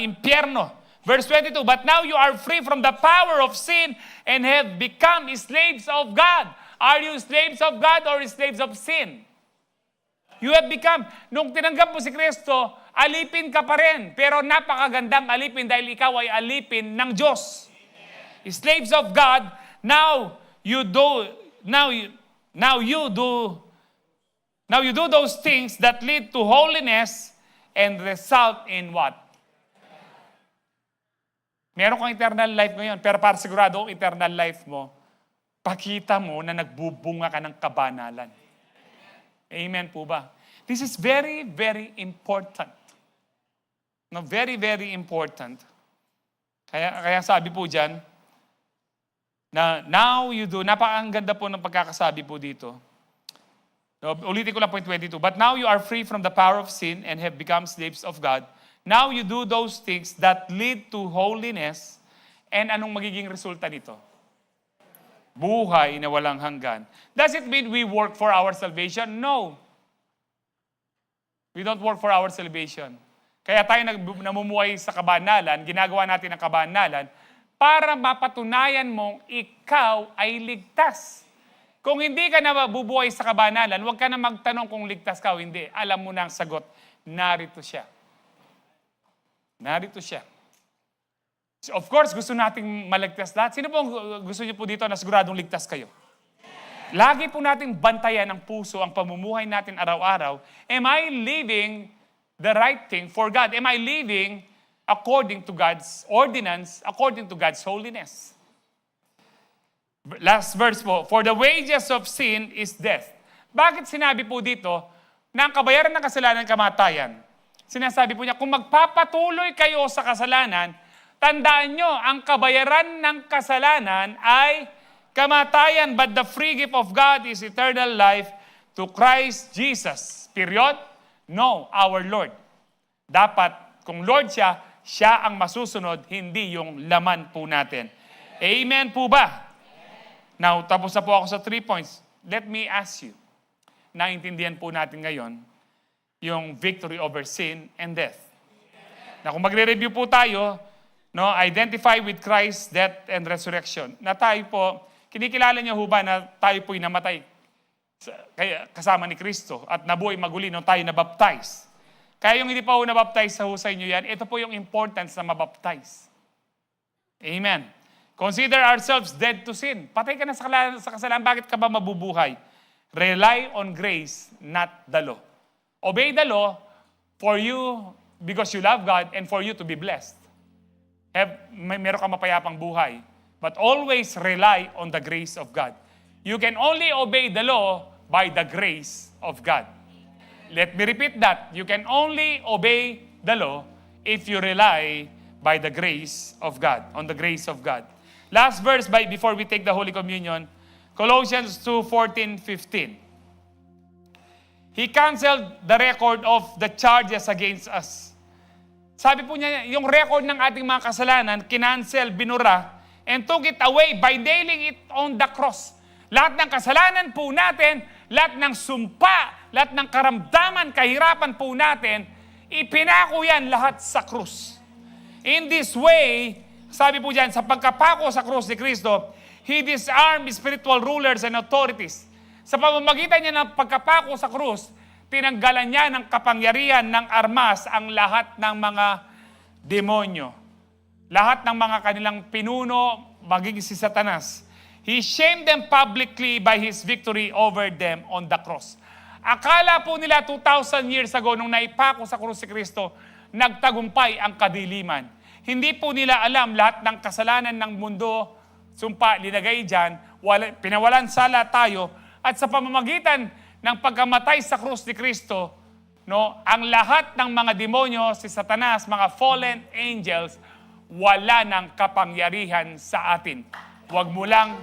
impyerno. Verse 22, but now you are free from the power of sin and have become slaves of God. Are you slaves of God or slaves of sin? You have become. Nung tinanggap mo si Kristo, alipin ka pa rin. Pero napakagandang alipin dahil ikaw ay alipin ng Diyos. Slaves of God, now you do those things that lead to holiness and result in what? Meron kang eternal life ngayon, pero para sigurado ang eternal life mo, pakita mo na nagbubunga ka ng kabanalan. Amen po ba? This is very, very important. No, very, very important. Kaya sabi po dyan, na now you do, napakaganda po ng pagkakasabi po dito. No, ulitin ko lang point 22. But now you are free from the power of sin and have become slaves of God. Now you do those things that lead to holiness. And anong magiging resulta nito? Buhay na walang hanggan. Does it mean we work for our salvation? No. We don't work for our salvation. Kaya tayo namumuhay sa kabanalan, ginagawa natin ang kabanalan, para mapatunayan mong ikaw ay ligtas. Kung hindi ka na mabubuhay sa kabanalan, huwag ka na magtanong kung ligtas ka o hindi. Alam mo na ang sagot, narito siya. Narito siya. So of course, gusto nating maligtas lahat. Sino po gusto niyo po dito na siguradong ligtas kayo? Lagi po nating bantayan ang puso, ang pamumuhay natin araw-araw. Am I living the right thing for God? Am I living according to God's ordinance, according to God's holiness? Last verse po, for the wages of sin is death. Bakit sinabi po dito na ang kabayaran ng kasalanan kamatayan? Sinasabi po niya, kung magpapatuloy kayo sa kasalanan, tandaan nyo, ang kabayaran ng kasalanan ay kamatayan, but the free gift of God is eternal life to Christ Jesus. Period? No, our Lord. Dapat, kung Lord siya, siya ang masusunod, hindi yung laman po natin. Amen po ba? Now, tapos na po ako sa 3 points. Let me ask you, naintindihan po natin ngayon yung victory over sin and death. Na kung magre-review po tayo, no, identify with Christ's death and resurrection. Na tayo po, kinikilala niyo ho ba na tayo po'y namatay kasama ni Kristo at nabuhay maguli nung tayo nabaptize. Kaya yung hindi pa ho nabaptize sa husay niyo yan, ito po yung importance na mabaptize. Amen. Consider ourselves dead to sin. Patay ka na sa kasalanan, bakit ka ba mabubuhay? Rely on grace, not the law. Obey the law for you, because you love God, and for you to be blessed. Meron ka mapayapang buhay. But always rely on the grace of God. You can only obey the law by the grace of God. Let me repeat that. You can only obey the law if you rely by the grace of God, on the grace of God. Last verse before we take the Holy Communion, Colossians 2:14-15. He canceled the record of the charges against us. Sabi po niya, yung record ng ating mga kasalanan, kinancel, binura, and took it away by nailing it on the cross. Lahat ng kasalanan po natin, lahat ng sumpa, lahat ng karamdaman, kahirapan po natin, ipinako yan lahat sa krus. In this way, sabi po dyan, sa pagkapako sa krus ni Kristo, He disarmed spiritual rulers and authorities. Sa pamamagitan niya ng pagkapako sa krus, tinanggalan niya ng kapangyarihan ng armas ang lahat ng mga demonyo. Lahat ng mga kanilang pinuno, magiging si Satanas. He shamed them publicly by His victory over them on the cross. Akala po nila 2,000 years ago, nung naipako sa krus si Kristo, nagtagumpay ang kadiliman. Hindi po nila alam lahat ng kasalanan ng mundo, sumpa, linagay dyan, pinawalan sala tayo, at sa pamamagitan ng pagkamatay sa krus ni Kristo, no, ang lahat ng mga demonyo, si Satanas, mga fallen angels, wala ng kapangyarihan sa atin. Huwag mo lang